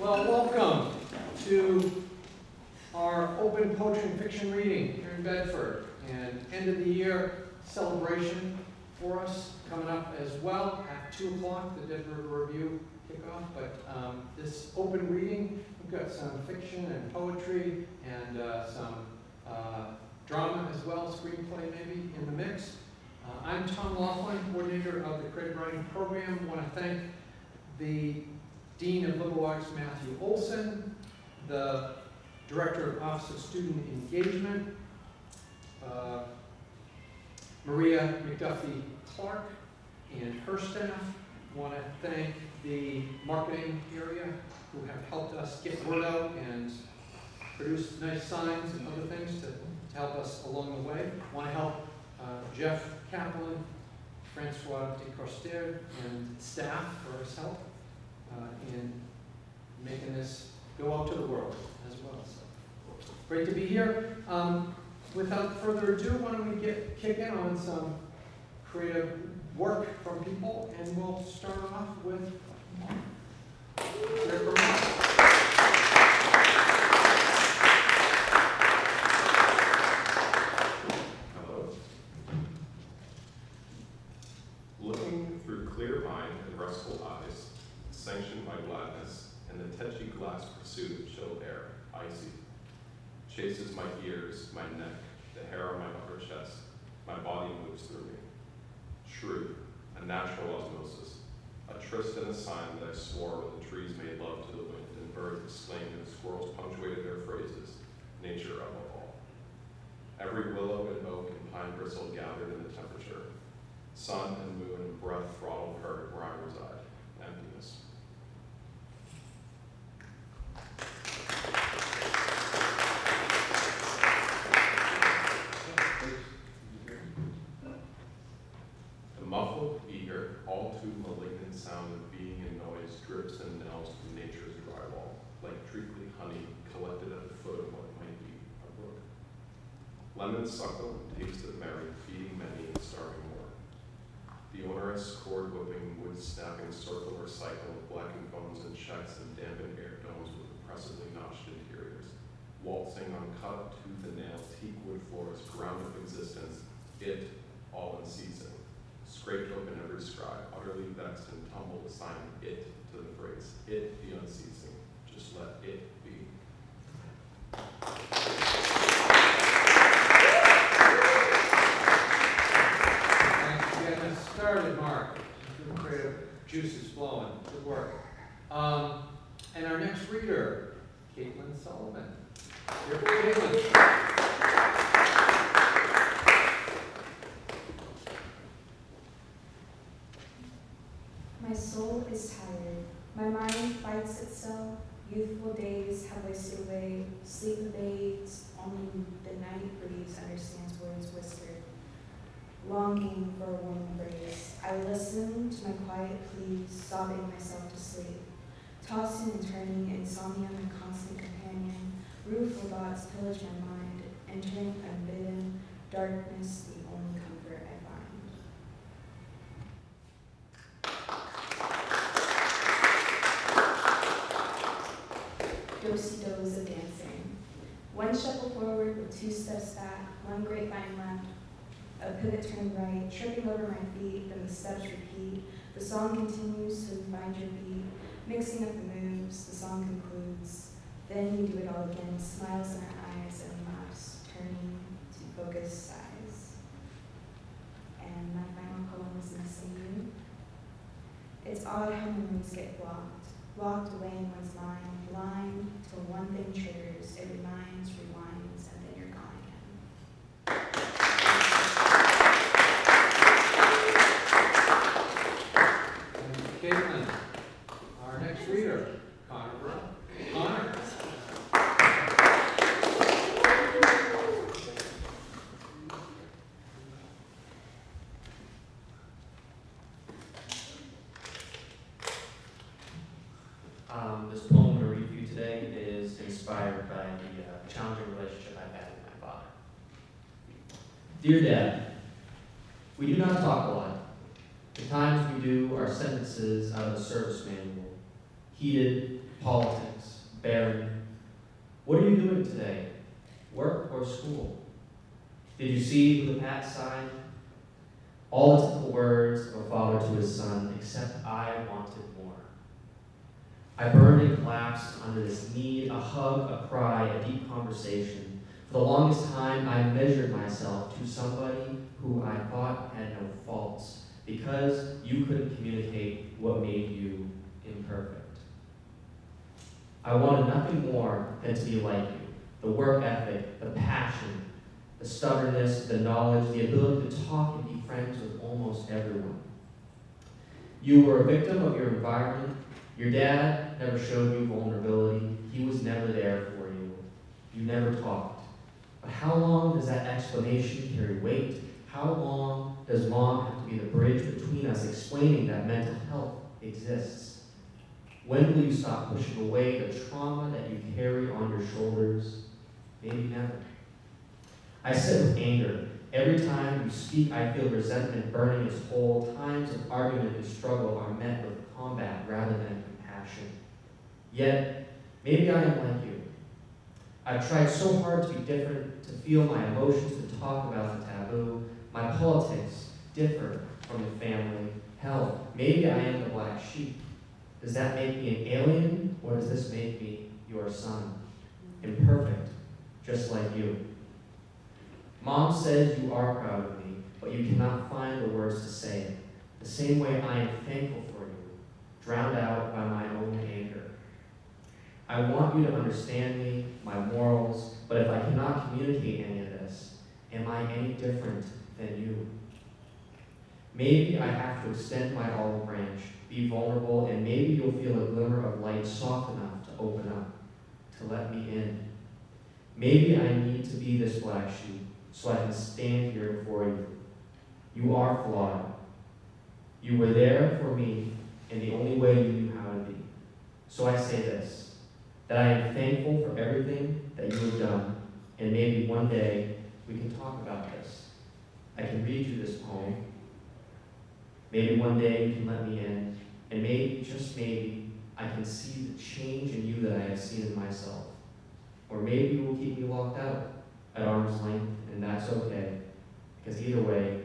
Well, welcome to our open poetry and fiction reading here in Bedford, and end of the year celebration for us coming up as well at 2 o'clock, the Denver Review kickoff. But this open reading, we've got some fiction and poetry and some drama as well, screenplay maybe in the mix. I'm Tom Laughlin, coordinator of the creative writing program. I want to thank the Dean of Liberal Arts, Matthew Olson, the Director of Office of Student Engagement, Maria McDuffie Clark, and her staff. I want to thank the marketing area who have helped us get word out and produce nice signs and other things to help us along the way. I want to help Jeff Kaplan, Francois DeCoster, and staff for his help in making this go out to the world as well. So great to be here. Without further ado, why don't we kick in on some creative work from people, and we'll start off with Marc. Hear from Marc. Hello. Looking through clear mind and restful eyes, sanctioned by gladness, and the tetchy glass pursuit of chill air, icy, chases my ears, my neck, the hair on my upper chest, my body moves through me. Shrewd, a natural osmosis, a tryst and a sign that I swore when the trees made love to the wind and birds exclaimed and squirrels punctuated their phrases, nature above all. Every willow and oak and pine bristle gathered in the temperature. Sun and moon and breath throttled her where I reside, emptiness. The muffled, eager, all too malignant sound of being and noise drips and knells from nature's drywall, like treacly honey collected at the foot of what might be a brook. Lemons suckle and taste of merry, feeding many and starving more. The onerous, cord-whipping, wood-snapping circle or cycle of blackened bones and checks and dampened air domes with oppressively notched interiors, waltzing on cut tooth and nail teak wood floors, ground of existence, it all unceasing. Scraped open every scribe, utterly vexed and tumbled, assign it to the phrase, it the unceasing, just let it be. Thanks for getting us started, Marc. Some creative juices flowing. Good work. And our next reader, Katelynn Sullivan. Here for Katelynn. My soul is tired. My mind fights itself. Youthful days have wasted away. Sleep evades. Only the night breeze understands words whispered. Longing for a warm embrace, I listen to my quiet pleas, sobbing myself to sleep. Tossing and turning, insomnia my constant companion. Rueful thoughts pillage my mind, entering unbidden. Darkness, the only comfort I find. Do-si-dos of dancing. One shuffle forward with 2 steps back, one grapevine left, a pivot turn right, tripping over my feet, then the steps repeat. The song continues till you find your beat, mixing up the moves, the song concludes. Then we do it all again, smiles in our eyes and laughs, turning to focused sighs. And my final poem is Missing You. It's odd how memories get locked away in one's mind, blind till one thing triggers, it reminds, rewinds, and then you're gone again. Katelynn. Our next reader, Burrell. Connor. This poem I'm going to read for you today is inspired by the challenging relationship I've had with my father. Dear Dad, we do not talk a lot. The times we do are sentences out of a service manual, heated, politics, Barry. What are you doing today? Work or school? Did you see who the Pat signed? All the typical words of a father to his son, except I wanted more. I burned and collapsed under this need, a hug, a cry, a deep conversation. For the longest time, I measured myself to somebody who I thought had no faults, because you couldn't communicate what made you imperfect. I wanted nothing more than to be like you. The work ethic, the passion, the stubbornness, the knowledge, the ability to talk and be friends with almost everyone. You were a victim of your environment. Your dad never showed you vulnerability. He was never there for you. You never talked. But how long does that explanation carry weight? How long does mom have to be the bridge between us, explaining that mental health exists? When will you stop pushing away the trauma that you carry on your shoulders? Maybe never. I sit with anger. Every time you speak, I feel resentment burning its hole. Times of argument and struggle are met with combat rather than compassion. Yet, maybe I am like you. I've tried so hard to be different, to feel my emotions, to talk about the taboo. My politics differ from the family. Hell, maybe I am the black sheep. Does that make me an alien, or does this make me your son? Imperfect, just like you. Mom says you are proud of me, but you cannot find the words to say it. The same way I am thankful for you, drowned out by my own anger. I want you to understand me, my morals, but if I cannot communicate any of this, am I any different than you? Maybe I have to extend my olive branch, be vulnerable, and maybe you'll feel a glimmer of light soft enough to open up, to let me in. Maybe I need to be this black sheep so I can stand here before you. You are flawed. You were there for me in the only way you knew how to be. So I say this, that I am thankful for everything that you have done, and maybe one day we can talk about this. I can read you this poem. Maybe one day you can let me in, and maybe, just maybe, I can see the change in you that I have seen in myself. Or maybe you will keep me locked out at arm's length, and that's okay, because either way,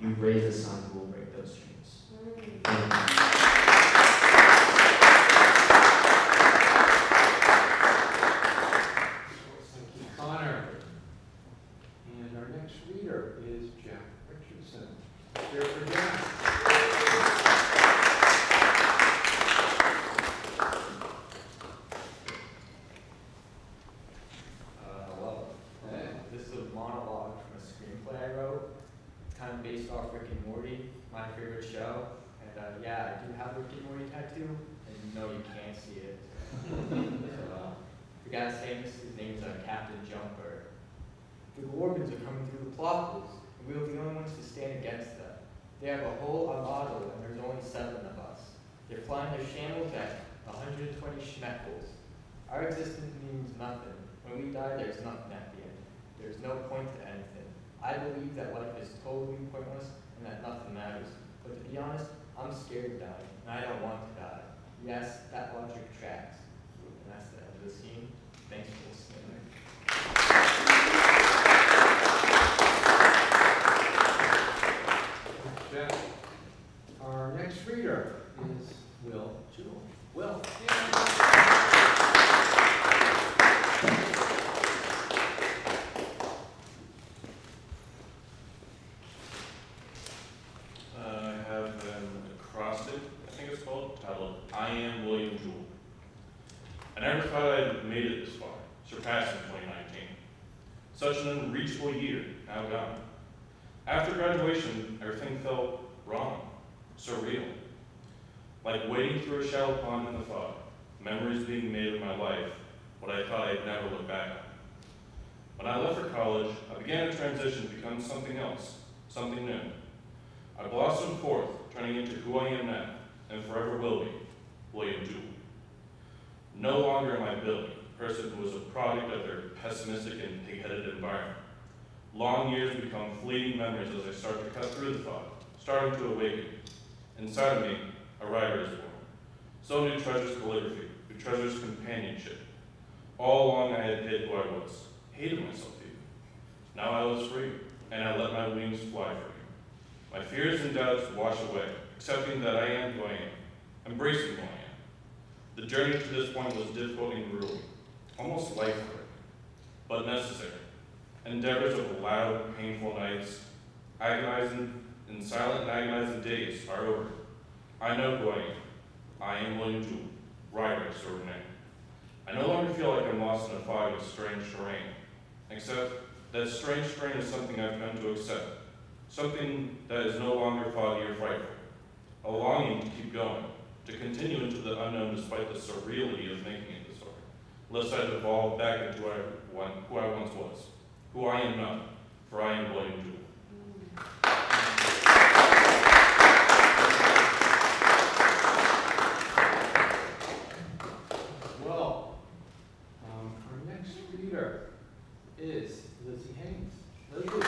you've raised a son who will break those chains. Thank you. Thank you, Connor. And our next reader is Jack Richardson. Here for Jack. Hello. This is a monologue from a screenplay I wrote, kind of based off Rick and Morty, my favorite show. And yeah, I do have a Rick and Morty tattoo, and no, you can't see it. The guy's famous, his name's Captain Jumper. The Gorgons are coming through the plot holes, and we were the only ones to stand against them. They have a whole armada, and there's only 7 of us. They're flying their shambles at 120 schmeckles. Our existence means nothing. When we die, there's nothing at the end. There's no point to anything. I believe that life is totally pointless and that nothing matters. But to be honest, I'm scared of dying, and I don't want to die. Yes, that logic tracks. And that's the end of the scene. Thanks for listening. Jack. Our next reader is Will Jewell. Will. I have an acrostic, I think it's called, titled, I Am William Jewell. I never thought I'd made it this far, surpassing 2019. Such an unreachable year, now gone. After graduation, everything felt wrong, surreal. Like wading through a shallow pond in the fog, memories being made of my life, what I thought I'd never look back on. When I left for college, I began a transition to become something else, something new. I blossomed forth, turning into who I am now, and forever will be, William Jewell. No longer am I Billy, a person who was a product of their pessimistic and pig-headed environment. Long years become fleeting memories as I start to cut through the fog, starting to awaken. Inside of me, a writer is born. So do Treasure's calligraphy, who who treasures companionship. All along I had hid who I was, hated myself even. Now I was free, and I let my wings fly free. My fears and doubts wash away, accepting that I am who I am, embracing who I am. The journey to this point was difficult and grueling, almost life-threatening, but necessary. Endeavors of loud, painful nights, agonizing and silent and agonizing days are over. I know who I am. I am William Jewell, rider extraordinaire. I no longer feel like I'm lost in a fog of strange terrain, except that strange terrain is something I've come to accept, something that is no longer foggy or frightful, a longing to keep going, to continue into the unknown despite the surreality of making it this far, lest I devolve back into who I once was, who I am not, for I am William Jewell. Well, our next reader is Lizzy Haynes. Lizzy.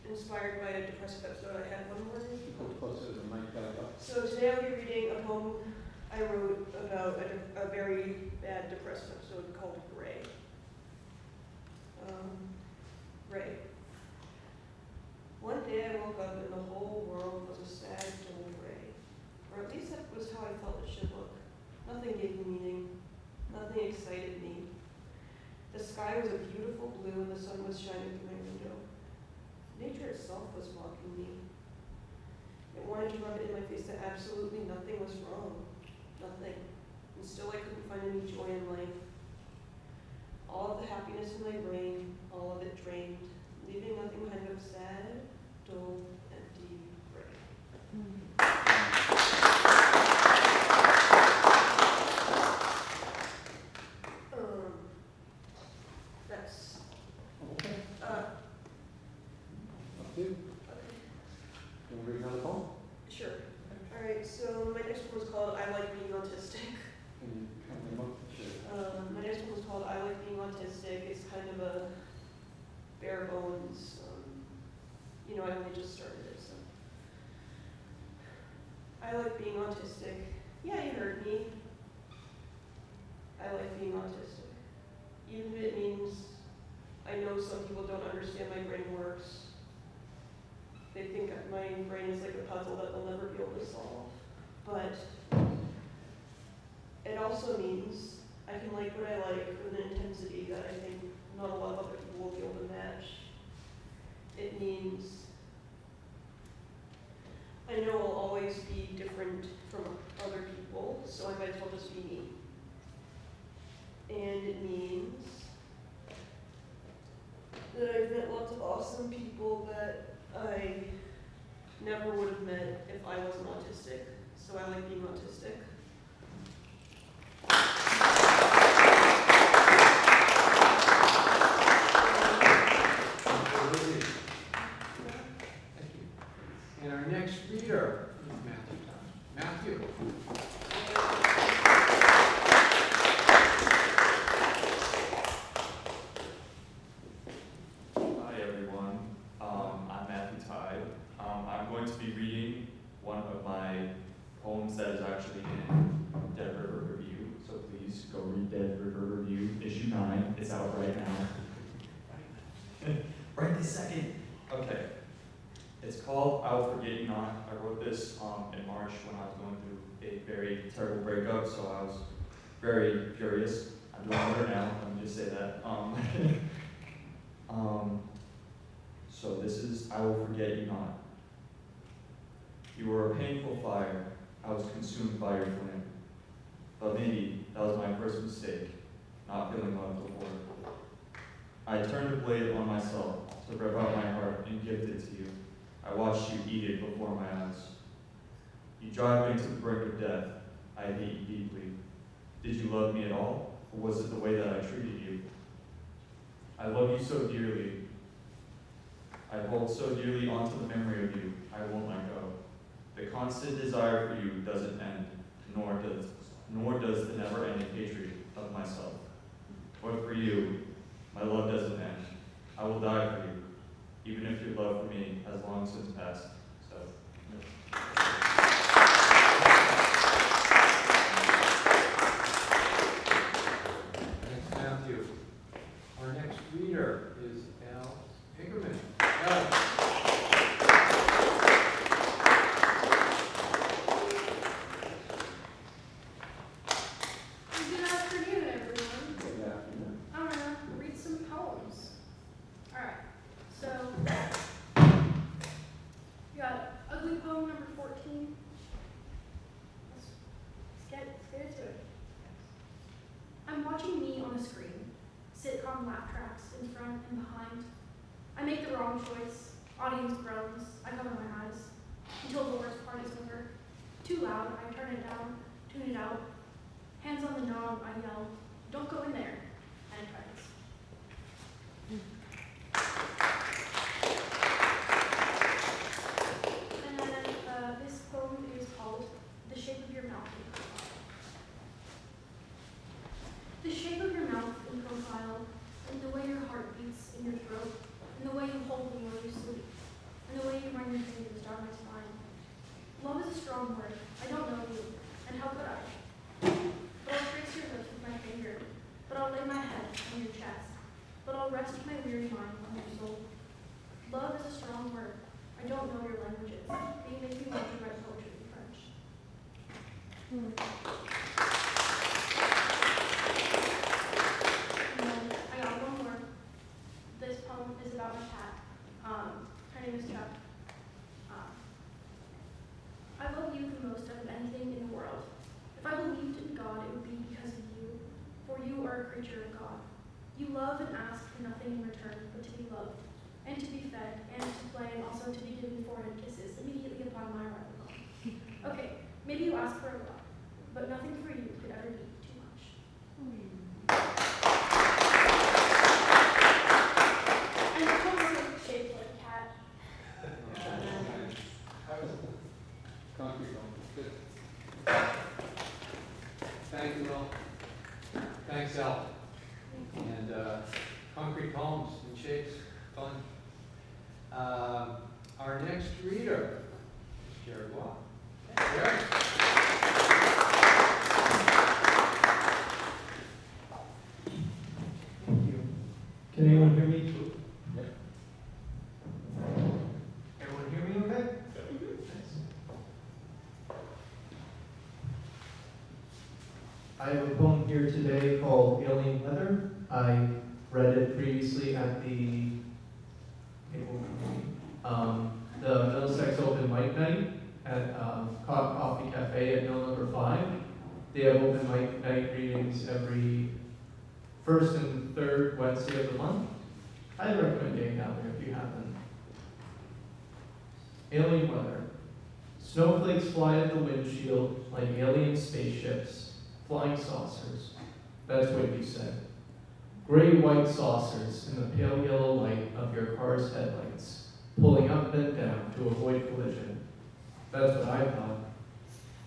Inspired by a depressive episode I had one morning. Go closer to the mic, So today I'll be reading a poem I wrote about a very bad depressive episode called Raë. Raë. One day I woke up and the whole world was a sad, dull gray. Or at least that was how I felt it should look. Nothing gave me meaning. Nothing excited me. The sky was a beautiful blue and the sun was shining through my window. Nature itself was mocking me. It wanted to rub it in my face that absolutely nothing was wrong. Nothing. And still I couldn't find any joy in life. All of the happiness in my brain, all of it drained, leaving nothing behind but sad, dull, empty gray. That's Okay. Up to you. okay. You want to read another poem? Sure. All right. So my next one was called "I Like Being Autistic." Can you come them up? Sure. My next one was called "I Like Being Autistic." It's kind of a bare bones. I only just started it, so. I like being autistic. Yeah, you heard me. I like being autistic. Even if it means I know some people don't understand my brain works. They think that my brain is like a puzzle that they'll never be able to solve. But it also means I can like what I like with an intensity that I think not a lot of other people will be able to match. It means I know I'll always be different from other people, so I might as well just be me. And it means that I've met lots of awesome people that I never would have met if I wasn't autistic. So I like being autistic. Thank you. And our next reader is Matthew. Hi everyone, I'm Matthew Tighe. I'm going to be reading one of my poems that is actually in Dead River Review, so please go read Dead River Review, issue 9, it's out right now. Right this second. Okay, it's called I Will Forget You Not. I wrote this in March when I was going through a very terrible breakup, so I was very furious. I'm doing better now, let me just say that. So this is I Will Forget You Not. You were a painful fire, I was consumed by your flame. But maybe that was my first mistake, not feeling loved before. I turned the blade on myself to rip out my heart and gift it to you. I watched you eat it before my eyes. You drive me to the brink of death. I hate you deeply. Did you love me at all, or was it the way that I treated you? I love you so dearly. I hold so dearly onto the memory of you, I won't let go. The constant desire for you doesn't end, nor does the never-ending hatred of myself. But for you, my love doesn't end. I will die for you, even if your love for me has long since passed. So. Thanks, Matthew. Our next reader is Engerman. Al. Good afternoon, everyone. Good afternoon. I'm gonna read some poems. Alright, so you got ugly poem number 14. Let's get into it. I'm watching me on a screen, sitcom laugh tracks in front and behind. I make the wrong choice, audience groans, I cover my eyes, until the worst part is over. Too loud, I turn it down, tune it out. Hands on the knob, I yell, don't go in there, and it tries. And then this poem is called The Shape of Your Mouth in Profile. The shape of your mouth in profile, and the way your heart beats in your throat, and the way you hold me when you sleep, and the way you run your fingers down my spine. Love is a strong word. I don't know you, and how could I? But I'll trace your lips with my finger. But I'll lay my head on your chest. But I'll rest my weary mind on your soul. Love is a strong word. I don't know your languages, but you make me want to write poetry in French. And then I got one more. This poem is about my cat. Her name is Chuck. I love you the most out of anything in the world. If I believed in God, it would be because of you, for you are a creature of God. You love and ask for nothing in return but to be loved, and to be fed, and to play, and also to be given forehead kisses immediately upon my arrival home. Okay, maybe you ask for a lot, but nothing for you could ever be too much. And the poem is shaped like a cat. Concrete home. Good. Thank you, Al. Thanks, Al. And concrete poems and shapes, fun. Our next reader is Jerry Waugh. Jerry. Thank you. Can anyone hear me? Everyone hear me okay? Nice. I have a poem here today called Alien Weather. I read it previously at the Middlesex Open Mic Night at Coffee Cafe at Mill Number 5. They have open mic night readings every first and third Wednesday of the month. I recommend getting down there if you haven't. Alien weather. Snowflakes fly at the windshield like alien spaceships, flying saucers. That's what you said. Gray white saucers in the pale yellow light of your car's headlights, pulling up and down to avoid collision. That's what I thought.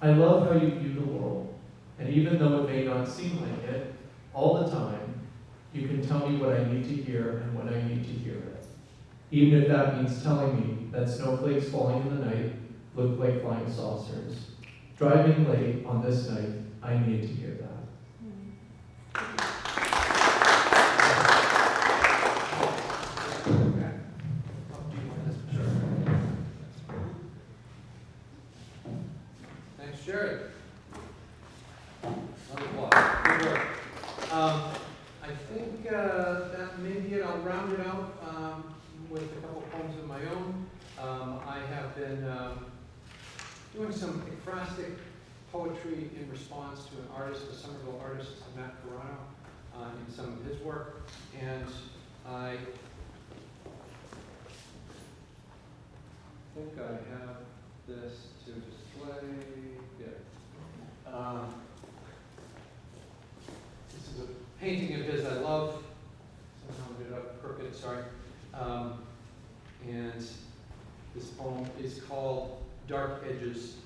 I love how you view the world, and even though it may not seem like it, all the time, you can tell me what I need to hear and when I need to hear it. Even if that means telling me that snowflakes falling in the night look like flying saucers. Driving late on this night, I need to hear that. Thanks, Jerry. Good work. I think that may be it. I'll round it out with a couple poems of my own. I have been doing some ekphrastic poetry in response to an artist, a Somerville artist, Matt Corrano, in some of his work. And I think I have this to display. Yeah. This is a painting of his I love. Somehow I did it up crooked, sorry. And this poem is called Dark Edges.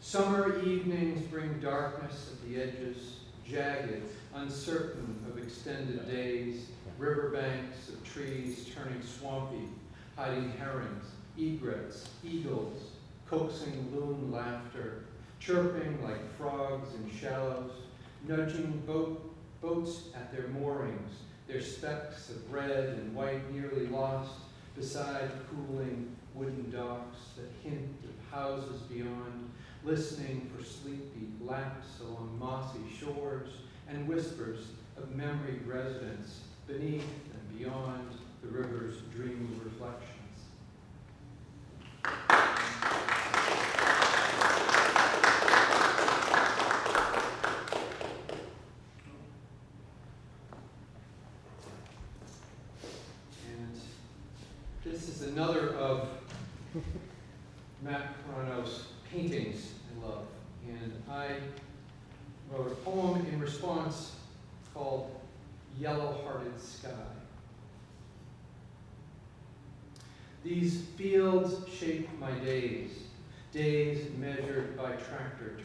Summer evenings bring darkness at the edges, jagged, uncertain of extended days, riverbanks of trees turning swampy, hiding herons, egrets, eagles, coaxing loon laughter, chirping like frogs in shallows, nudging boats at their moorings, their specks of red and white nearly lost beside cooling wooden docks that hint of houses beyond, listening for sleepy laps along mossy shores and whispers of memoried residents beneath and beyond the river's dreamy reflections. This is another of Matt Carano's paintings I love, and I wrote a poem in response called Yellow-Hearted Sky. These fields shape my days, days measured by tractor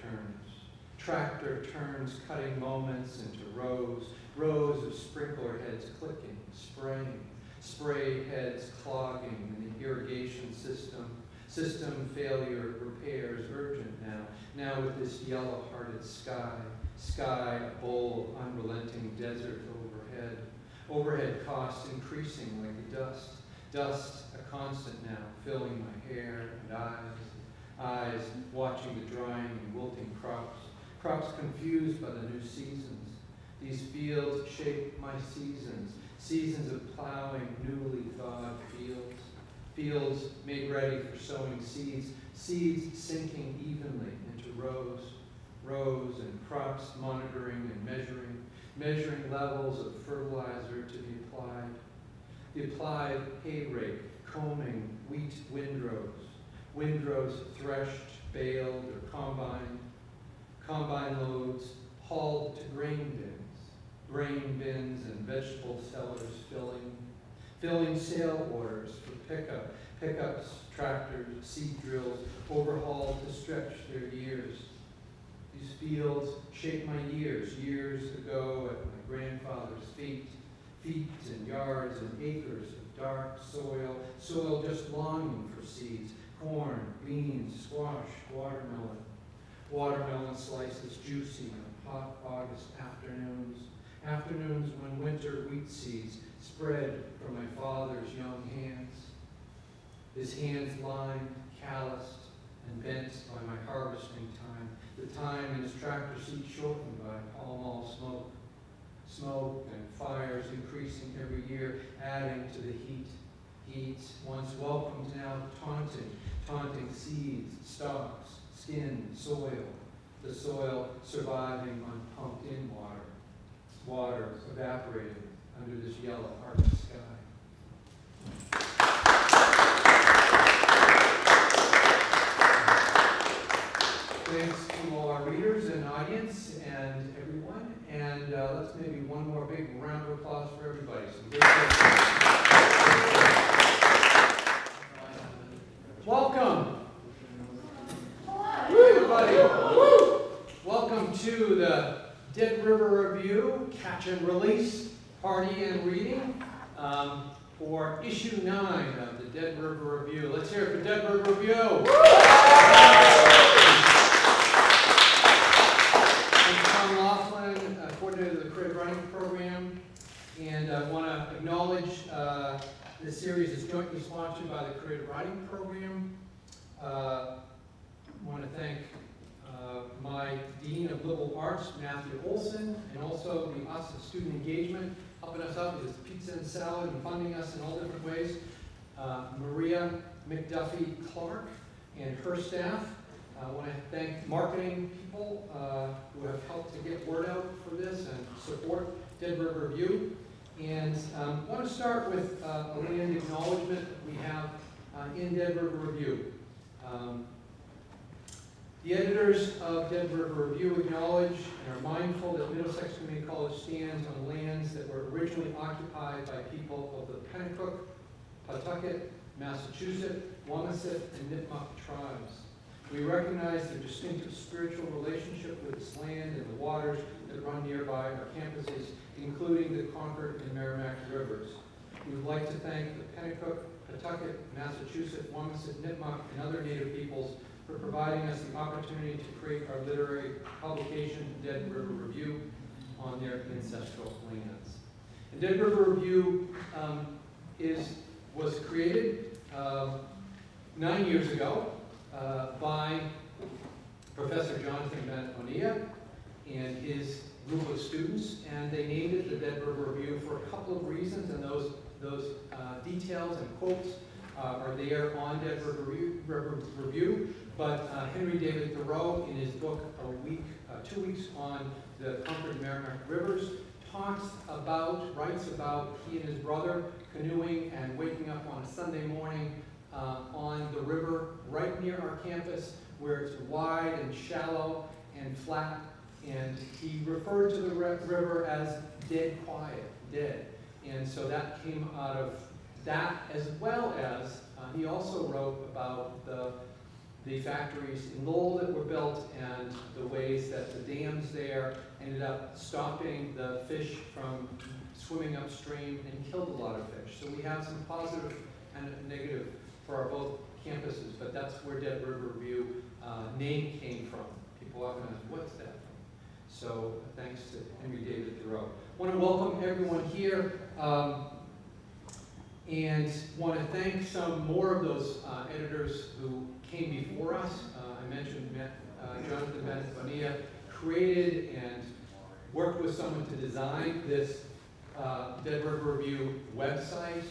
turns cutting moments into rows, rows of sprinkler heads clicking, spraying, spray heads clogging in the irrigation system failure repairs urgent now with this yellow-hearted sky a bowl of unrelenting desert overhead costs increasing like the dust a constant now, filling my hair and eyes watching the drying and wilting crops confused by the new seasons. These fields shape my seasons of plowing newly thawed fields made ready for sowing seeds sinking evenly into rows and crops monitoring and measuring levels of fertilizer to be applied. The applied hay rake combing wheat windrows threshed, baled, or combine loads hauled to grain bins and vegetable sellers filling sale orders for pickups, tractors, seed drills, overhauled to stretch their years. These fields shaped my years ago at my grandfather's feet and yards and acres of dark soil just longing for seeds, corn, beans, squash, watermelon slices juicy on hot August afternoons when winter wheat seeds spread from my father's young hands, his hands lined, calloused, and bent by my harvesting time, the time in his tractor seat shortened by Pall Mall smoke and fires increasing every year, adding to the heat once welcomed, now taunting seeds, stalks, skin, soil, the soil surviving on pumped-in water evaporating under this yellow-hearted sky. Thanks to all our readers and audience and everyone, and let's maybe one more big round of applause for everybody. Welcome. Hello. Everybody. Woo. Welcome to the Dead River Review, Catch and Release, Party and Reading for issue 9 of the Dead River Review. Let's hear it for Dead River Review. I'm Laughlin, coordinator of the creative writing program, and I want to acknowledge this series is jointly sponsored by the creative writing program. I want to thank my Dean of Liberal Arts, Matthew Olson, and also the Office of Student Engagement, helping us out with his pizza and salad and funding us in all different ways. Maria McDuffie Clark and her staff. I want to thank marketing people who have helped to get word out for this and support Dead River Review. And I want to start with a land acknowledgement that we have in Dead River Review. The editors of Dead River Review acknowledge and are mindful that Middlesex Community College stands on lands that were originally occupied by people of the Pennacook, Pawtucket, Massachusetts, Wamasett, and Nipmuc tribes. We recognize the distinctive spiritual relationship with its land and the waters that run nearby our campuses, including the Concord and Merrimack rivers. We would like to thank the Pennacook, Pawtucket, Massachusetts, Wamasett, Nipmuc, and other Native peoples for providing us the opportunity to create our literary publication, Dead River Review, on their ancestral lands. And Dead River Review was created 9 years ago by Professor Jonathan Bennett Bonilla and his group of students, and they named it the Dead River Review for a couple of reasons, and those details and quotes are there on Dead River Review. But Henry David Thoreau, in his book 2 weeks on the Concord Merrimack Rivers, writes about he and his brother canoeing and waking up on a Sunday morning on the river right near our campus, where it's wide and shallow and flat, and he referred to the river as dead quiet, dead. And so that came out of that, as well as he also wrote about the factories in Lowell that were built and the ways that the dams there ended up stopping the fish from swimming upstream and killed a lot of fish. So we have some positive and negative for our both campuses, but that's where Dead River Review name came from. People often ask, what's that from? So thanks to Henry David Thoreau. I want to welcome everyone here and want to thank some more of those editors who came before us. I mentioned Jonathan Bennett Bonilla created and worked with someone to design this Dead River Review website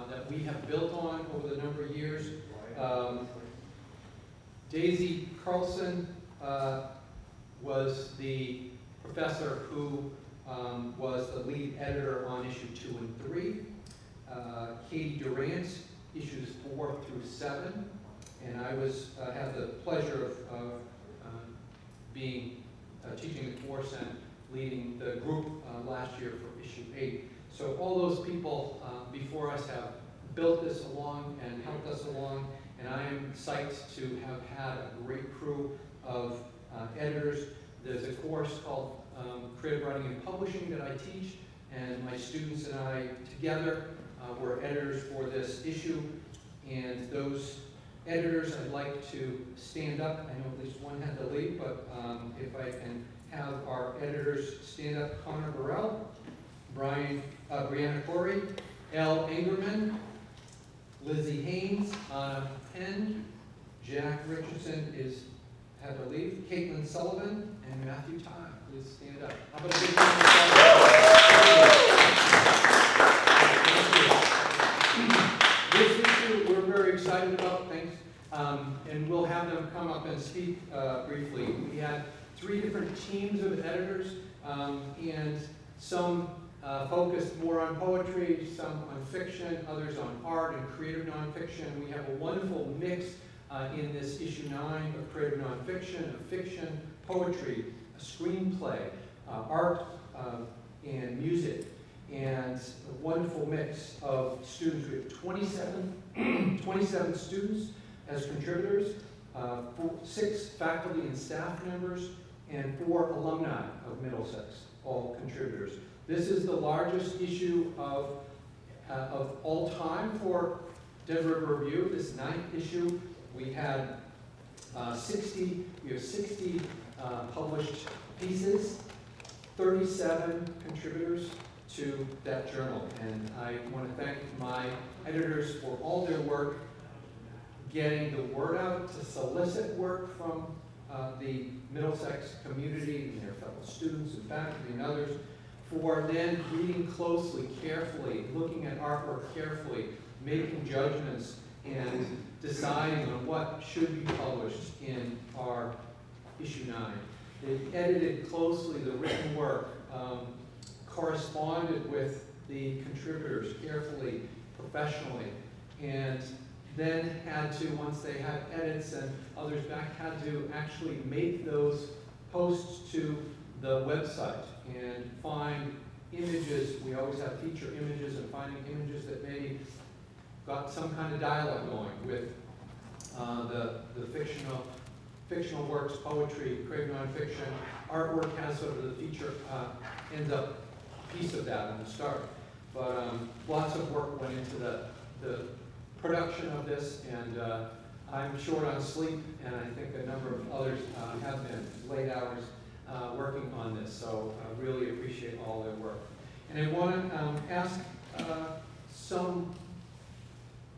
that we have built on over the number of years. Daisy Carlson was the professor who was the lead editor on issue 2 and 3. Katie Durant, issues 4 through 7. And I had the pleasure of teaching the course and leading the group last year for issue 8. So all those people before us have built this along and helped us along, and I am psyched to have had a great crew of editors. There's a course called Creative Writing and Publishing that I teach, and my students and I together were editors for this issue, and those editors, I'd like to stand up. I know at least one had to leave, but if I can have our editors stand up: Connor Burrell, Brianna Correy, L. Engerman, Lizzy Haynes, Annah Phen, Jack Richardson had to leave, Katelynn Sullivan, and Matthew Tighe. Please stand up. How about a big round of applause? This issue we're very excited about. Thanks. And we'll have them come up and speak briefly. We had 3 different teams of editors, and some focused more on poetry, some on fiction, others on art and creative nonfiction. We have a wonderful mix in this issue 9 of creative nonfiction, of fiction, poetry, a screenplay, art, and music, and a wonderful mix of students. We have 27 students as contributors, 6 faculty and staff members, and 4 alumni of Middlesex, all contributors. This is the largest issue of all time for Dead River Review, this 9th issue. We have 60 published pieces, 37 contributors to that journal. And I want to thank my editors for all their work getting the word out, to solicit work from the Middlesex community and their fellow students and faculty and others, for then reading closely, carefully, looking at artwork carefully, making judgments, and deciding on what should be published in our issue 9. They edited closely the written work, corresponded with the contributors carefully, professionally, and then had to, once they had edits and others back, had to actually make those posts to the website and find images. We always have feature images, and finding images that maybe got some kind of dialogue going with the fictional fictional works, poetry, creative nonfiction, artwork has sort of the feature, ends up piece of that in the start. But lots of work went into the production of this, and I'm short on sleep, and I think a number of others have been late hours working on this, so I really appreciate all their work. And I want to ask some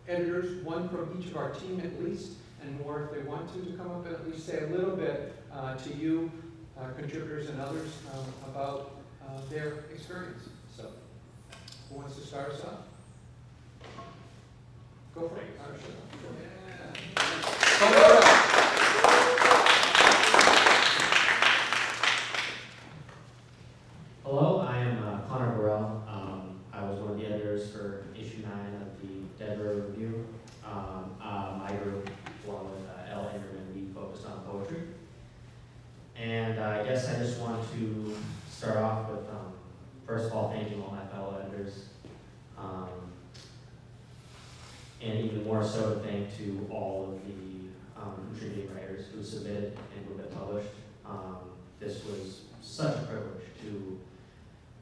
editors, one from each of our team at least, and more if they want to come up and at least say a little bit to you, contributors and others, about their experience. So, who wants to start us off? Go for it. Hello, I am Connor Burrell. I was one of the editors for issue 9 of the Dead River Review. My group, along with Engerman, we focused on poetry. And I guess I just want to start off with, first of all, thanking all my fellow editors. And even more so, thank to all of the contributing writers who submitted and who have been published. This was such a privilege to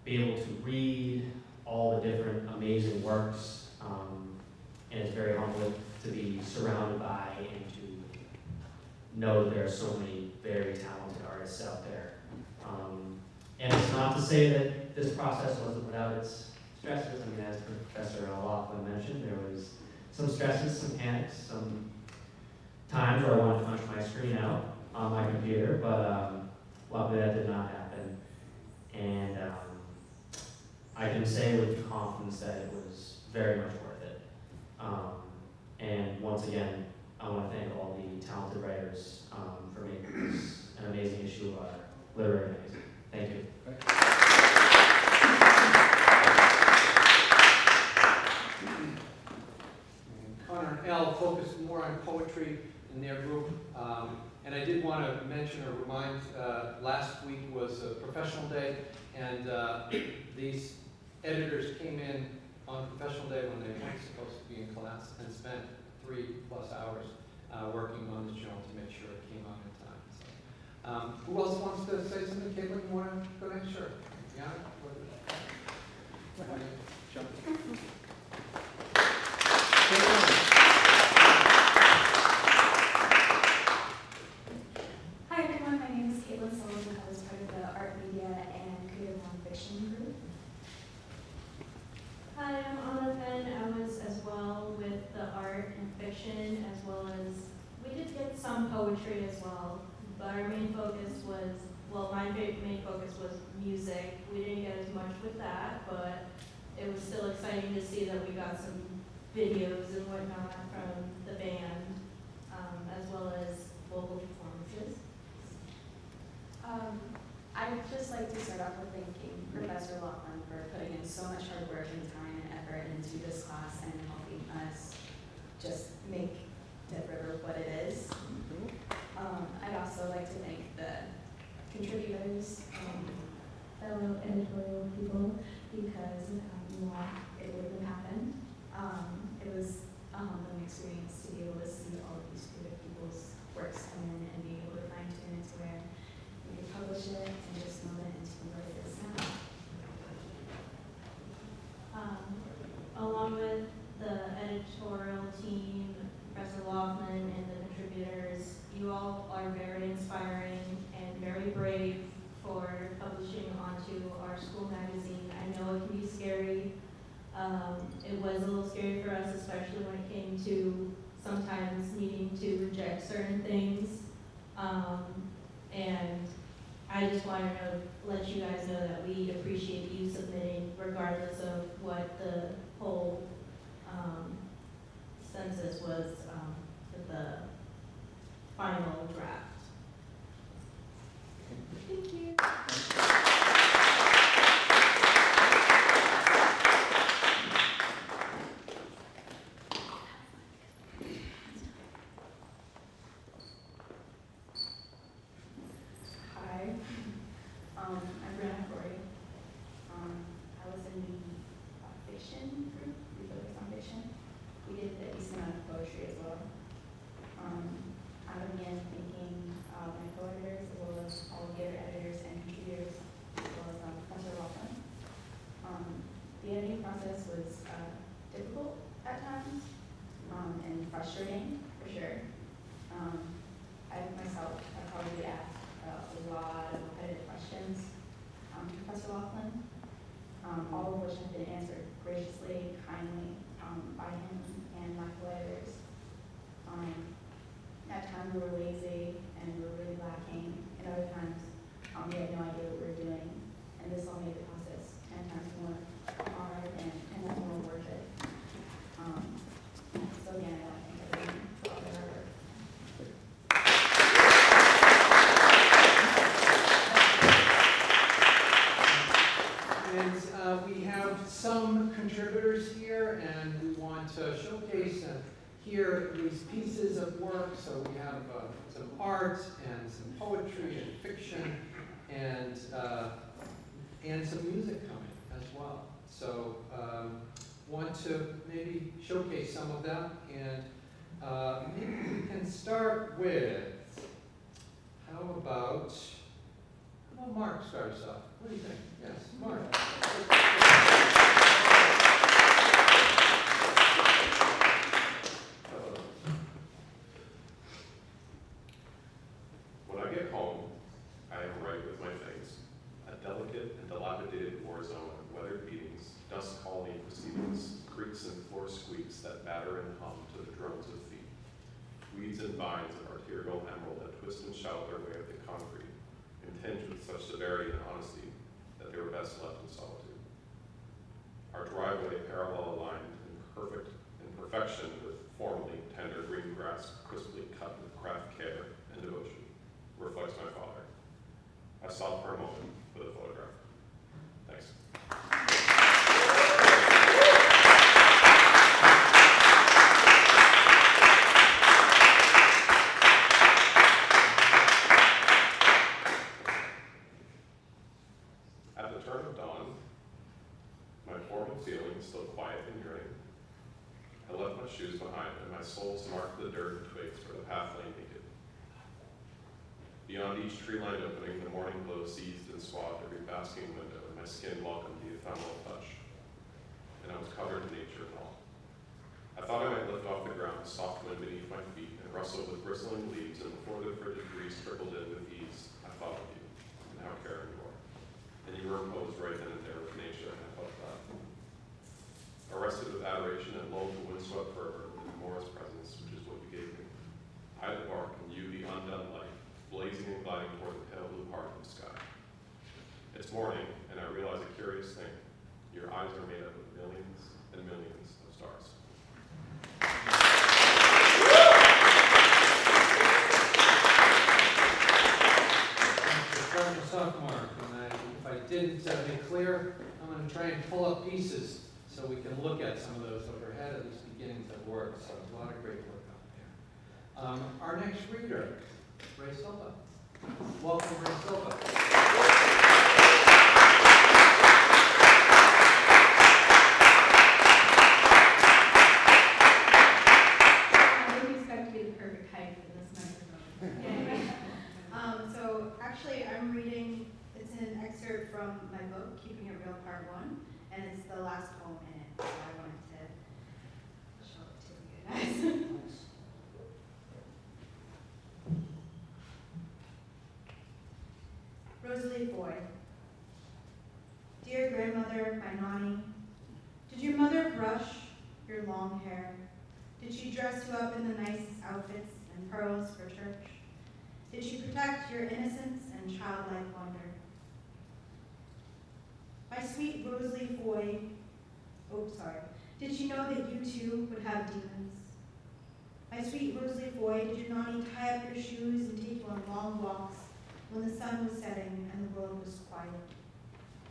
be able to read all the different amazing works, and it's very humbling to be surrounded by and to know that there are so many very talented artists out there. And it's not to say that this process wasn't without its stresses. I mean, as Professor Laughlin mentioned, there was some stresses, some panics, some times where I wanted to punch my screen out on my computer, but luckily that did not happen. And I can say with confidence that it was very much worth it. And once again, I want to thank all the talented writers for making this an amazing issue of our literary magazine. Thank you. Connor and Elle focused more on poetry in their group. And I did want to mention or remind, last week was a professional day, and these editors came in on professional day when they weren't supposed to be in class and spent 3+ hours working on this journal to make sure it came out in time. So, who else wants to say something? Katelynn, you want to go next? Sure. Yeah? Jump. Hi everyone, my name is Katelynn Sullivan. I was part of the art, media, and creative nonfiction group. Hi, I'm Annah Phen. I was as well with the art and fiction, as well as, we did get some poetry as well, but our main focus was, well, my main focus was music. We didn't get as much with that, but it was still exciting to see that we got some videos and whatnot from the band, as well as vocal performances. I'd just like to start off with thanking Professor Laughlin for putting in so much hard work and time and effort into this class and helping us just make Dead River what it is. I'd also like to thank the contributors and fellow editorial people, because without you all, it wouldn't have happened. It was a humbling experience to be able to see all of these creative people's works come in and be able to fine tune it to where we could publish it and just know that into what it is now. Along with the editorial team, Professor Laughlin, and the contributors, you all are very inspiring and very brave for publishing onto our school magazine. I know it can be scary. It was a little scary for us, especially when it came to sometimes needing to reject certain things. And I just wanted to let you guys know that we appreciate you submitting regardless of what the whole census was for the final draft. Thank you. Hi, I'm Brianna Correy. I was in the fiction group, we focused on fiction. We did a decent amount of poetry as well. I'm again thinking was difficult at times and frustrating for sure. I myself have probably asked a lot of repetitive questions to Professor Laughlin, all of which have been answered graciously, kindly by him and my collaborators. At times we were lazy and we were really lacking, and other times we had no idea what we were doing, and this all made the process 10 times more hard and 10 times more worth it. So again, I want to thank everyone for all their hard work. And we have some contributors here, and we want to showcase here these pieces of work. So we have some art and some poetry and fiction and some music coming as well. So want to maybe showcase some of them, and maybe we can start with, how about Mark start us off? What do you think? Yes, Mark. When I get home, I am right with my things. A delicate and dilapidated war zone of weathered beatings, dust colony proceedings, creaks and floor squeaks that batter and hum to the drones of feet. Weeds and vines of arterial emerald that twist and shout their way up the concrete, and tinged with such severity and honesty that they were best left in solitude. Our driveway parallel aligned in perfection with formerly tender green grass, crisply cut with craft care and devotion, reflects my father. I stopped for a moment for the photograph. Thanks. At the turn of dawn, my formal feelings still quiet and yearning, I left my shoes behind, and my soles marked the dirt and twigs where the path lay naked. Beyond each tree-lined opening, the morning glow seized and swathed every basking window, and my skin welcomed the ephemeral touch, and I was covered in nature and all. I thought I might lift off the ground, soft wind beneath my feet, and rustle with bristling leaves, and before the frigid breeze trickled in with ease, I thought of you, and how caring you are. And you were imposed right then and there with nature, and I felt that. Arrested with adoration and lulled to windswept fervor in Mora's presence, which is what you gave me. I the bark, and you the undone light, blazing and gliding toward the pale blue heart of the sky. It's morning, and I realize a curious thing. Your eyes are made up of millions and millions of stars. Starting us off, Mark, and if I didn't make clear, I'm going to try and pull up pieces so we can look at some of those overhead, at least beginnings of work. So a lot of great work out there. Our next reader, Raë Silva. Welcome, Raë Silva. I didn't expect to be the perfect height for this microphone. So actually I'm reading, it's an excerpt from my book, Keeping It Real Part 1, and it's the last poem in it, so I wanted to show it to you guys. Rosalie Foy. Dear grandmother, my nanny, did your mother brush your long hair? Did she dress you up in the nicest outfits and pearls for church? Did she protect your innocence and childlike wonder? My sweet Rosalie Foy, did she know that you too would have demons? My sweet Rosalie Foy, did your nanny tie up your shoes and take you on long walks when the sun was setting and the world was quiet?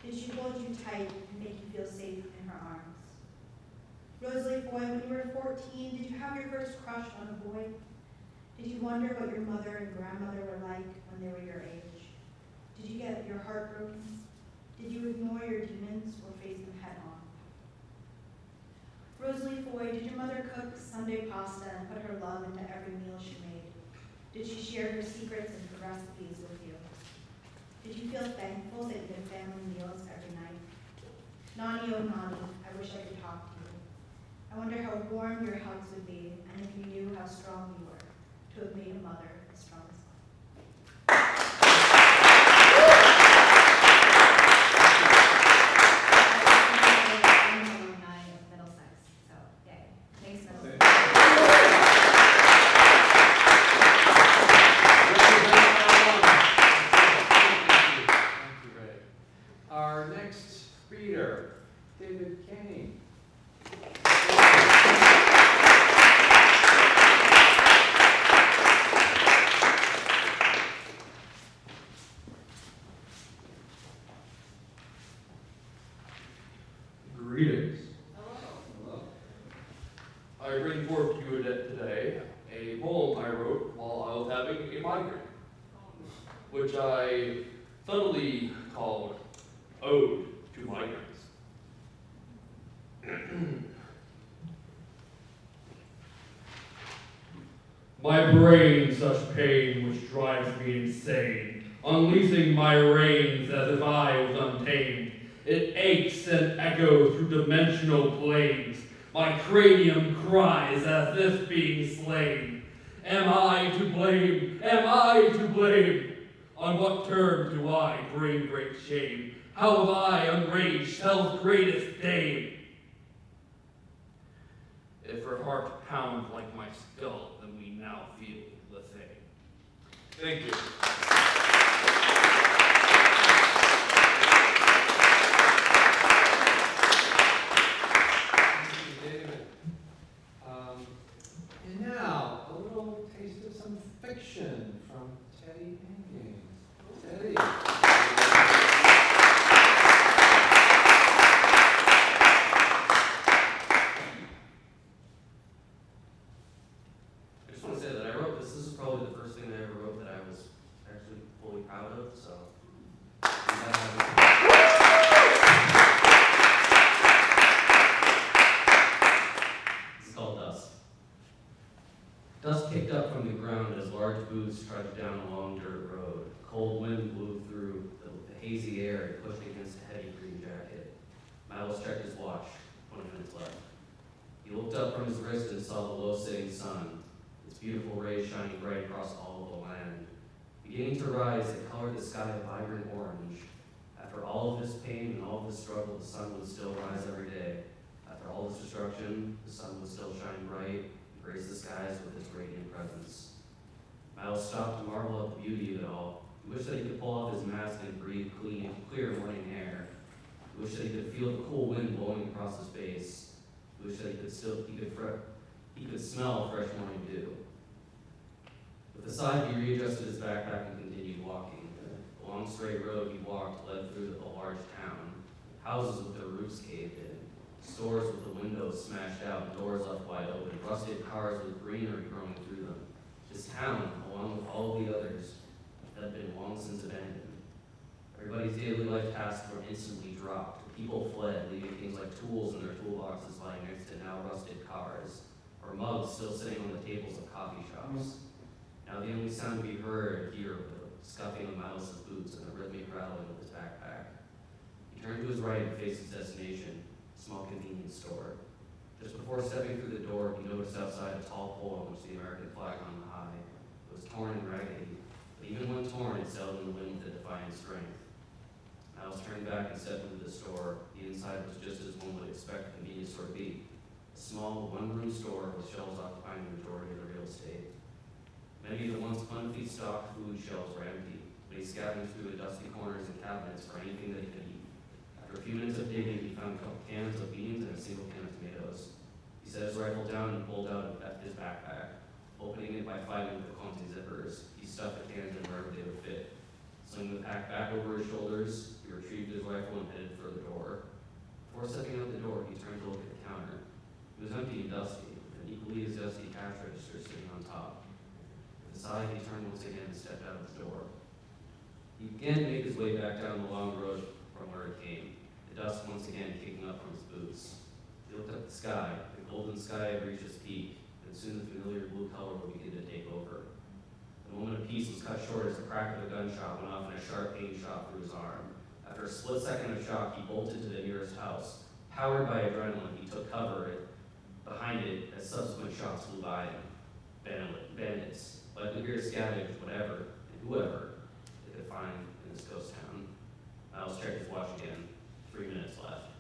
Did she hold you tight and make you feel safe in her arms? Rosalie Foy, when you were 14, did you have your first crush on a boy? Did you wonder what your mother and grandmother were like when they were your age? Did you get your heart broken? Did you ignore your demons or face them head on? Rosalie Foy, did your mother cook Sunday pasta and put her love into every meal she made? Did she share her secrets and her recipes with you? Did you feel thankful that you had family meals every night? Nani, oh Nani, I I wish I could talk to you. I wonder how warm your hugs would be, and if you knew how strong you were, to have made a mother as strong as mine. I'm an alumni of Middlesex, so yay. Thanks, Middlesex. Thank you, Ray. Our next reader, David Cain. Greetings. Hello. I bring forth to you today a poem I wrote while I was having a migraine, which I subtly called Ode to Migraines. My brain, such pain which drives me insane, unleashing my reins as if I was untamed. It aches and echoes through dimensional planes. My cranium cries as if being slain. Am I to blame? Am I to blame? On what terms do I bring great shame? How have I unraged hell's greatest dame? If her heart pounds like my skull, then we now feel the same. Thank you. And now, a little taste of some fiction from Teddy Anganes. Teddy. I just want to say that I wrote this. This is probably the first thing I ever wrote that I was actually fully proud of, so. It's called Dust. Dust kicked up from the ground as large boots trudged down a long dirt road. Cold wind blew through the hazy air and pushed against a heavy green jacket. Miles checked his watch, 20 minutes left. He looked up from his wrist and saw the low-setting sun, its beautiful rays shining bright across all of the land. Beginning to rise, it colored the sky a vibrant orange. After all of this pain and all of this struggle, the sun would still rise every day. After all this destruction, the sun would still shine bright, grace the skies with its radiant presence. Miles stopped to marvel at the beauty of it all. He wished that he could pull off his mask and breathe clean, clear morning air. He wished that he could feel the cool wind blowing across his face. He wished that he could smell fresh morning dew. With a sigh, he readjusted his backpack and continued walking. The long straight road he walked led through a large town. Houses with their roofs caved in. Stores with the windows smashed out and doors left wide open, rusted cars with greenery growing through them. This town, along with all the others, had been long since abandoned. Everybody's daily life tasks were instantly dropped. People fled, leaving things like tools in their toolboxes lying next to now rusted cars, or mugs still sitting on the tables of coffee shops. Now the only sound to be heard here was the scuffing of Miles' boots and the rhythmic rattling of his backpack. He turned to his right and faced his destination, a small convenience store. Just before stepping through the door, he noticed outside a tall pole on which the American flag hung high. It was torn and raggedy, but even when torn, it sailed in the wind with a defiant strength. Miles turned back and stepped into the store. The inside was just as one would expect a convenience store to be. A small, one-room store with shelves occupying the majority of the real estate. Many of the once plentifully stocked food shelves were empty, but he scavenged through the dusty corners and cabinets for anything that he could eat. After a few minutes of digging, he found a couple cans of beans and a single can of tomatoes. He set his rifle down and pulled out his backpack. Opening it by filing with the clumsy zippers, he stuffed the cans in wherever they would fit. Slinging the pack back over his shoulders, he retrieved his rifle and headed for the door. Before stepping out the door, he turned to look at the counter. It was empty and dusty, with an equally as dusty cash register sitting on top. With a sigh, he turned once again and stepped out of the door. He began to make his way back down the long road from where it came, the dust once again kicking up from his boots. He looked up at the sky. The golden sky had reached its peak, and soon the familiar blue color would begin to take over. The moment of peace was cut short as the crack of a gunshot went off and a sharp pain shot through his arm. After a split second of shock, he bolted to the nearest house, Powered by adrenaline, he took cover behind it as subsequent shots flew by him. Bandits, likely here to scavenge whatever and whoever they could find in this ghost town. Miles checked his watch again. 3 minutes left.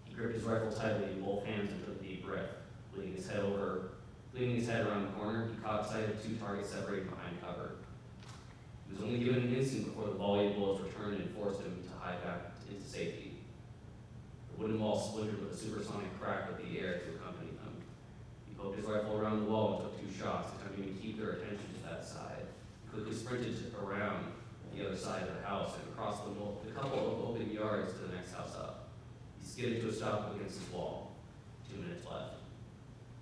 He gripped his rifle tightly in both hands and took a deep breath. Leaning his head around the corner, he caught sight of 2 targets separated behind cover. He was only given an instant before the volley of bullets returned and forced him to hide back into safety. The wooden wall splintered with a supersonic crack of the air to accompany them. He poked his rifle around the wall and took 2 shots, attempting to keep their attention to that side. He quickly sprinted around the other side of the house and across the couple of open yards to the next house up. He skidded to a stop against his wall. 2 minutes left.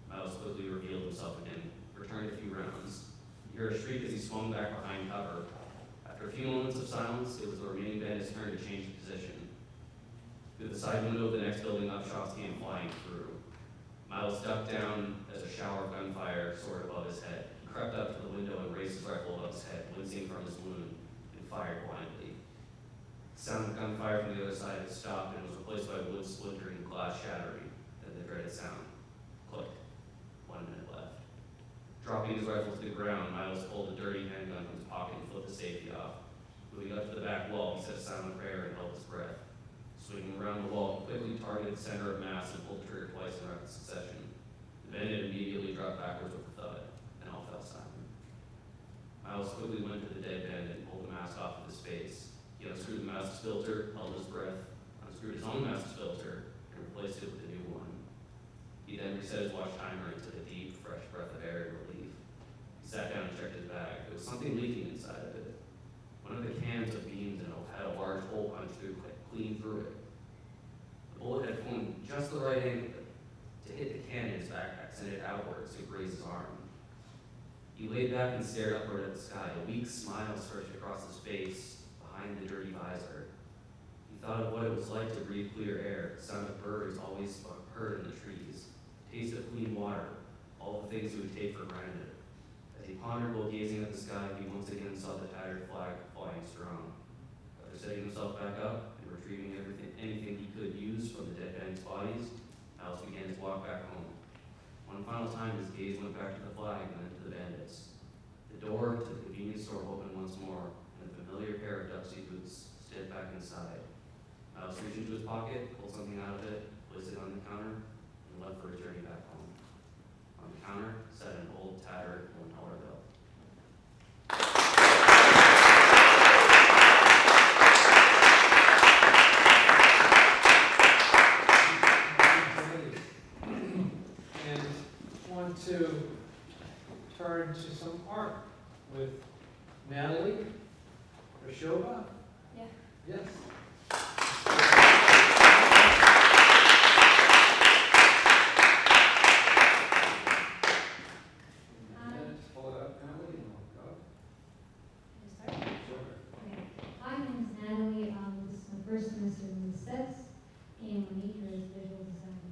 Miles quickly revealed himself again, returned a few rounds. He heard a shriek as he swung back behind cover. After a few moments of silence, it was the remaining bandit's turn to change position. Through the side window of the next building up, shots came flying through. Miles ducked down as a shower of gunfire soared above his head. He crept up to the window and raised his rifle above his head, wincing from his wound, and fired blindly. The sound of gunfire from the other side had stopped and was replaced by wood splintering and glass shattering, and the dreaded sound. Click. 1 minute left. Dropping his rifle to the ground, Miles pulled a dirty handgun from his pocket and flipped the safety off. Moving up to the back wall, he said a silent prayer and held his breath. Swinging around the wall, he quickly targeted the center of mass and pulled the trigger twice in rapid succession. The bandit immediately dropped backwards with a thud, and all fell silent. Miles quickly went to the dead bandit and pulled the mask off of his face. He unscrewed the mask's filter, held his breath, unscrewed his own mask's filter, and replaced it with a new one. He then reset his watch timer and took a deep, fresh breath of air in relief. He sat down and checked his bag. There was something leaking inside of it. One of the cans of beans had a large hole punched clean through it. The bullet had formed just the right angle to hit the can in his backpack, send it outwards to graze his arm. He laid back and stared upward at the sky. A weak smile stretched across his face behind the dirty visor. He thought of what it was like to breathe clear air, the sound of birds always heard in the trees, taste of clean water, all the things he would take for granted. As he pondered while gazing at the sky, he once again saw the tattered flag flying strong. After setting himself back up and retrieving anything he could use from the dead bandits' bodies, Miles began his walk back home. One final time, his gaze went back to the flag and then to the bandits. The door to the convenience store opened once more, and a familiar pair of dusty boots stepped back inside. Miles reached into his pocket, pulled something out of it, placed it on the counter, and left for his journey back home. On the counter sat an old, tattered $1 bill. To turn to some art with Natalie Ryzhova. Yeah. Yes. Hold it up, Natalie, and we'll go. Sure. Okay. Hi, my name is Natalie. This is my first semester in Middlesex, and my major is visual design,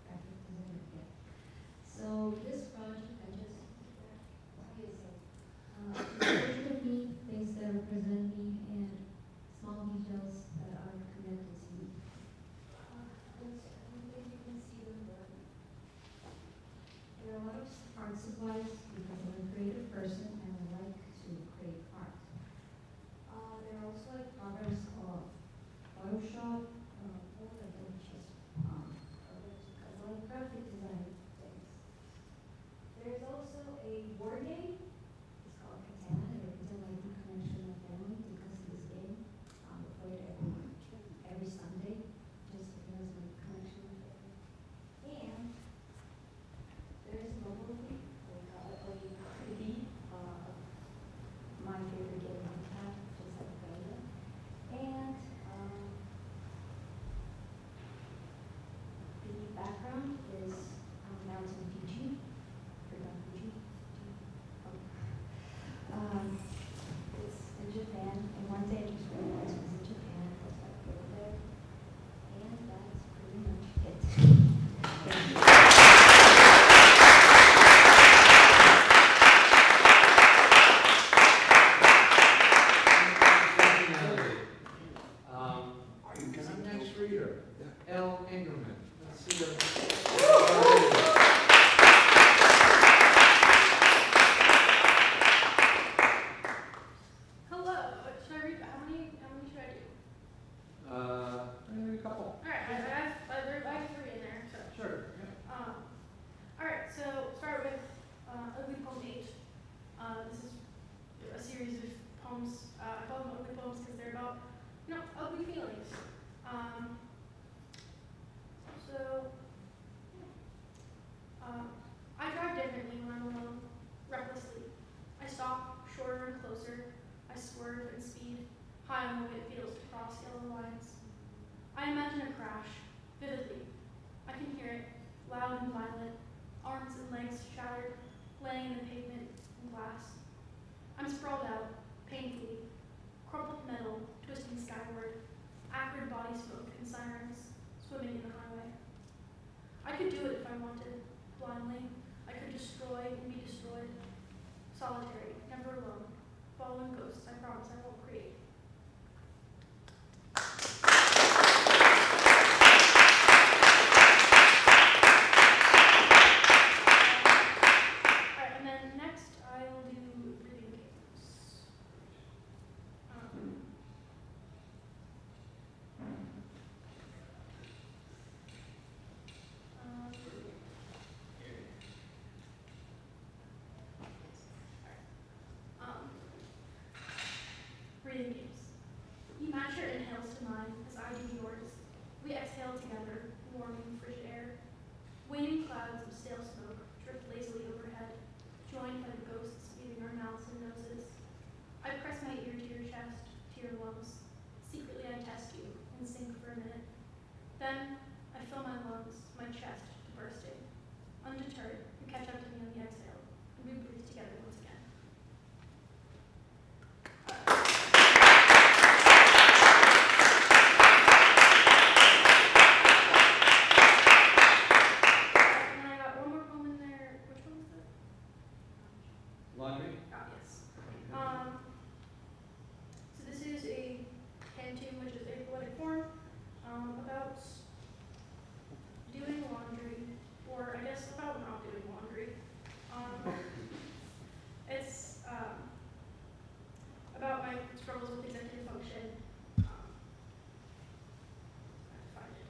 graphic design. Yeah. So this project, portrait of me, things that represent me, and small details Maybe a couple. All right, I have 3 in there, so. Sure. All right, so start with Ugly Poem 8. This is a series of poems. I call them ugly poems because they're about, ugly feelings. I drive differently when I'm alone, recklessly. I stop shorter and closer. I swerve and speed, high on the way it feels to cross yellow lines. I imagine a crash, vividly. I can hear it, loud and violent, arms and legs shattered, laying in the pavement and glass. I'm sprawled out, painfully, crumpled metal, twisting skyward, acrid body smoke and sirens, swimming in the highway. I could do it if I wanted, blindly. I could destroy and be destroyed. Solitary, never alone, following ghosts I promise I won't create. Alright, and then next I'll do reading games. Reading games. You match your inhales to mine as I do yours. We exhale together, warming frigid air. Waning clouds of stale smoke drift lazily overhead, joined by the ghosts leaving our mouths and noses. I press my ear to your chest, to your lungs. Secretly I test you and sink for a minute. Then I fill my lungs, my chest to bursting. Undeterred, you catch up to me on the exhale, and we breathe together once again. And I got one more poem in there. Which one was that? Laundry? Ah, yes. So this is a cantum, which is a poetic form about doing laundry, or I guess about not doing laundry. It's about my struggles with executive function. I have to find it.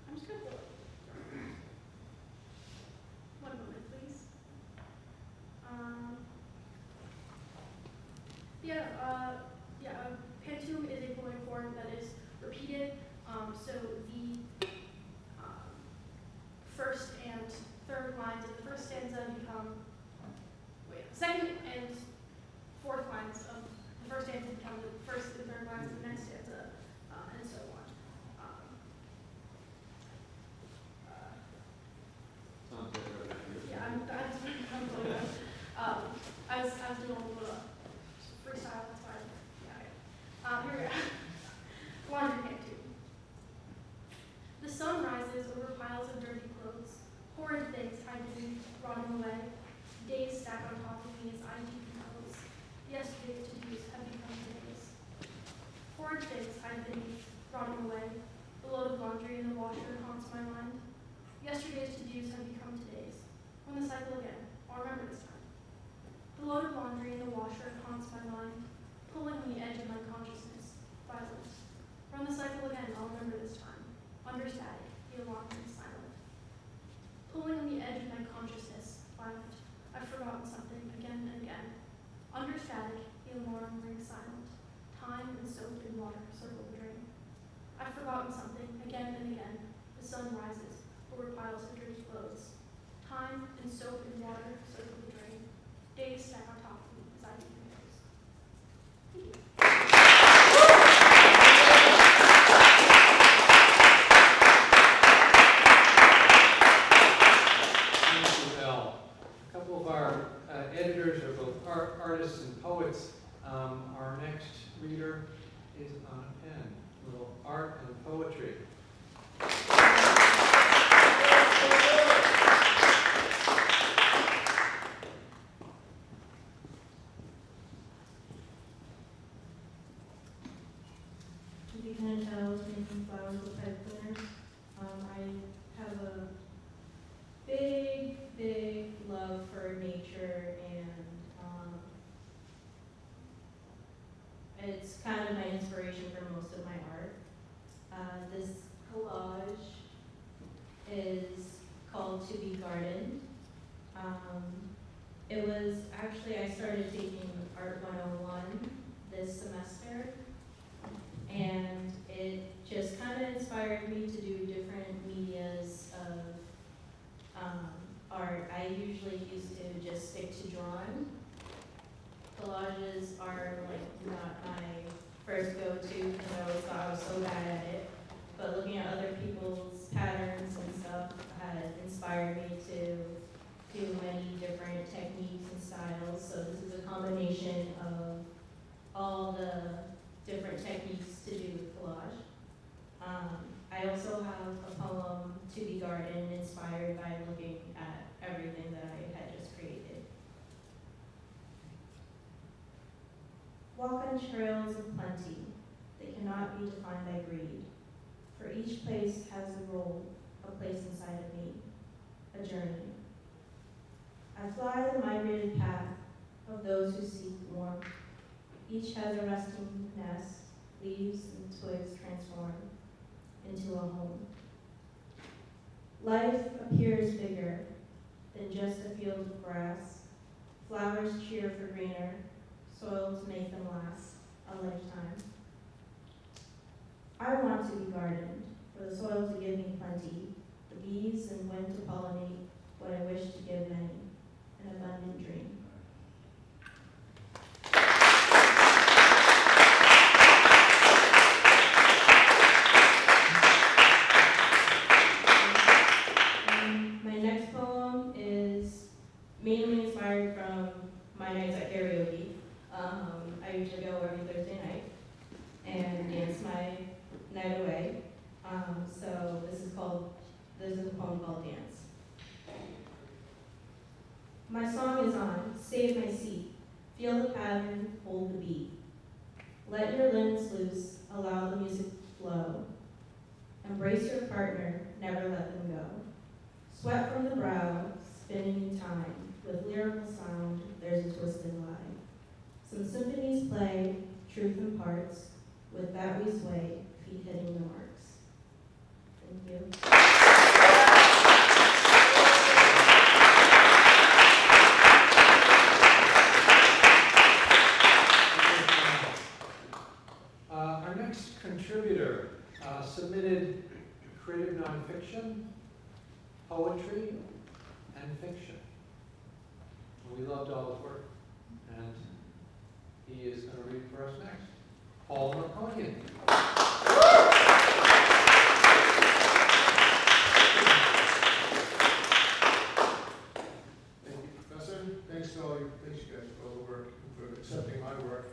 I'm just gonna pull it. One moment, please. Pantoum is a poetic form that is repeated. So the first and third lines of the first stanza become, second and fourth lines of the first stanza become the first and third lines of the next stanza, and so on. Sounds good. Yeah, I'm totally I was doing a little freestyle, that's fine. Yeah, here we go. Laundry pantoum. The sun rises over piles of dirty clothes. Horrid things hide beneath, rotting away. Days stack on top of me as I decompose. Yesterday's to-dos have become todays. Horrid things hide beneath, rotting away. The load of laundry in the washer haunts my mind. Yesterday's to-dos have become today's. Run the cycle again. I'll remember this time. The load of laundry in the washer haunts my mind, pulling on the edge of my consciousness. Violent. Run the cycle again. I'll remember this time. Under static, the alarm is silent. Pulling on the edge of my consciousness. Violent. I've forgotten something again and again. Under static, the alarm rings silent. Time and soap and water circle the drain. I've forgotten something again and again. The sun rises over piles of dirty clothes. Time and soap and water circle the drain. Days stack on top of me as I decompose. Thank you. Thank you, Belle. A couple of our editors are both artists and poets. Our next reader is Annah Phen, a little art and poetry. You can tell I was making flowers with pipe cleaners. I have a big love for nature sculpture, and it's kind of my inspiration for most of my art. This collage is called To Be Gardened. It was actually, I started taking Art 101 this semester, and it just kind of inspired me to do different medias of art. I usually used to just stick to drawing. Collages are like not my first go-to because I always thought I was so bad at it. But looking at other people's patterns and stuff had inspired me to do many different techniques and styles. So this is a combination of all the different techniques to do with collage. I also have a poem, To Be Gardened, inspired by looking at everything that I had just created. Walk on trails of plenty that cannot be defined by greed. For each place has a role, a place inside of me, a journey. I fly the migrated path of those who seek warmth. Each has a resting nest, leaves and twigs transform into a home. Life appears bigger than just a field of grass. Flowers cheer for greener, soils make them last a lifetime. I want to be gardened, for the soil to give me plenty, the bees and wind to pollinate what I wish to give many, an abundant dream. My next poem is mainly inspired from my nights at karaoke. I usually go every Thursday night and dance my night away. So this is a poem called Dance. My song is on, save my seat. Feel the pattern, hold the beat. Let your limbs loose, allow the music flow. Embrace your partner, never let them go. Sweat from the brow, spinning in time. With lyrical sound, there's a twisted lie. Some symphonies play, truth imparts. With that we sway, feet hitting the marks. Thank you. Our next contributor submitted creative nonfiction, poetry, and fiction. We loved all his work, and he is going to read for us next. Melkonian. Thank you, Professor. Thanks you guys for all the work, and for accepting my work,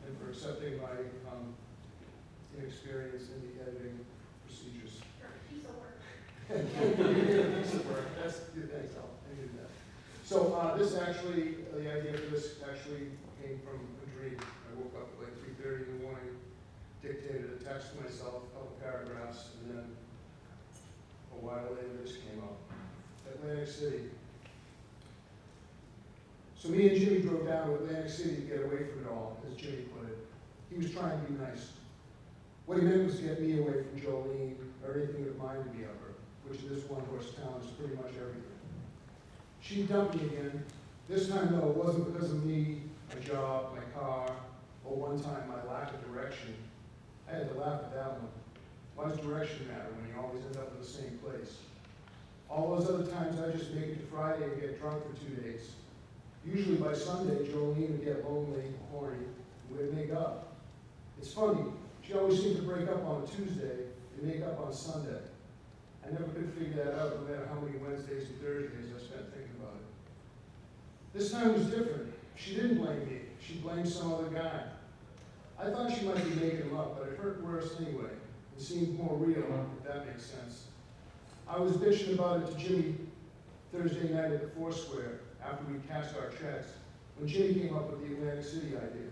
and for accepting my inexperience in the editing procedures. Piece of work. Piece of work. Thanks, Al. I needed that. So this actually, the idea for this actually came from a dream. I woke up at like 3:30 in the morning, dictated a text to myself, a couple paragraphs, and then a while later this came up. Atlantic City. So me and Jimmy drove down to Atlantic City to get away from it all, as Jimmy put it. He was trying to be nice. What he meant was get me away from Jolene, or anything that reminded me of her, which in this one-horse town is pretty much everything. She dumped me again. This time, though, it wasn't because of me, my job, my car, or one time my lack of direction. I had to laugh at that one. Why does direction matter when you always end up in the same place? All those other times I just make it to Friday and get drunk for 2 days. Usually by Sunday, Jolene would get lonely, horny, and we'd make up. It's funny, she always seemed to break up on a Tuesday and make up on Sunday. I never could figure that out, no matter how many Wednesdays and Thursdays I spent thinking about it. This time was different. She didn't blame me. She blamed some other guy. I thought she might be making him up, but it hurt worse anyway. It seemed more real, if that makes sense. I was bitching about it to Jimmy Thursday night at the Foursquare after we cashed our checks, when Jimmy came up with the Atlantic City idea.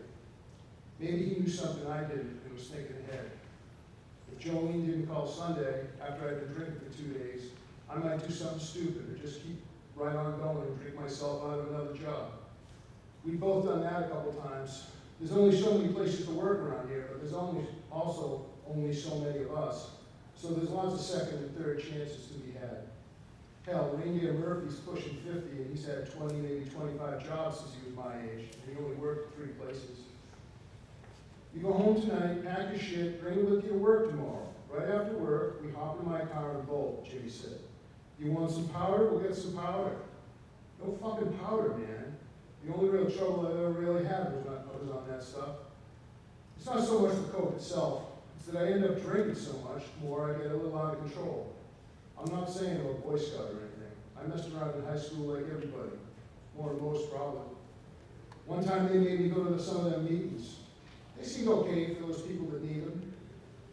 Maybe he knew something I didn't and was thinking ahead. If Jolene didn't call Sunday after I'd been drinking for 2 days, I might do something stupid or just keep right on going and pick myself out of another job. We've both done that a couple times. There's only so many places to work around here, but there's also only so many of us. So there's lots of second and third chances to be had. Hell, Reindeer Murphy's pushing 50 and he's had 20, maybe 25 jobs since he was my age, and he only worked at 3 places. You go home tonight, pack your shit, bring it with you to work tomorrow. Right after work, we hop in my car and bolt, Jimmy said. You want some powder? We'll get some powder. No fucking powder, man. The only real trouble I ever really had was on that stuff. It's not so much the coke itself, it's that I end up drinking so much more I get a little out of control. I'm not saying I'm a Boy Scout or anything. I messed around in high school like everybody. More than most, probably. One time they made me go to some of their meetings. They seemed okay for those people that need them.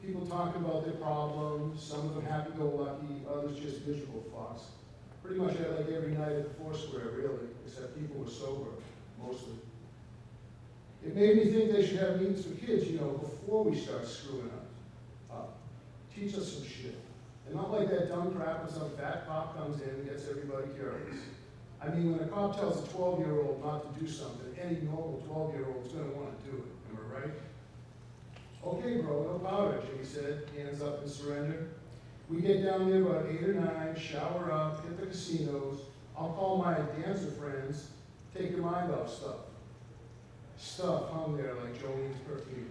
People talking about their problems, some of them happy-go-lucky, others just miserable fucks. Pretty much had like every night at the Foursquare, really, except people were sober, mostly. It made me think they should have meetings for kids, you know, before we start screwing up. Teach us some shit. And not like that dumb crap when some fat cop comes in and gets everybody curious. I mean, when a cop tells a 12-year-old not to do something, any normal 12-year-old is going to want to do it. Am I right? Okay, bro, no powder, Jimmy said, hands up in surrender. We get down there about 8 or 9, shower up, hit the casinos. I'll call my dancer friends, take your mind off stuff. Stuff hung there like Jolene's perfume.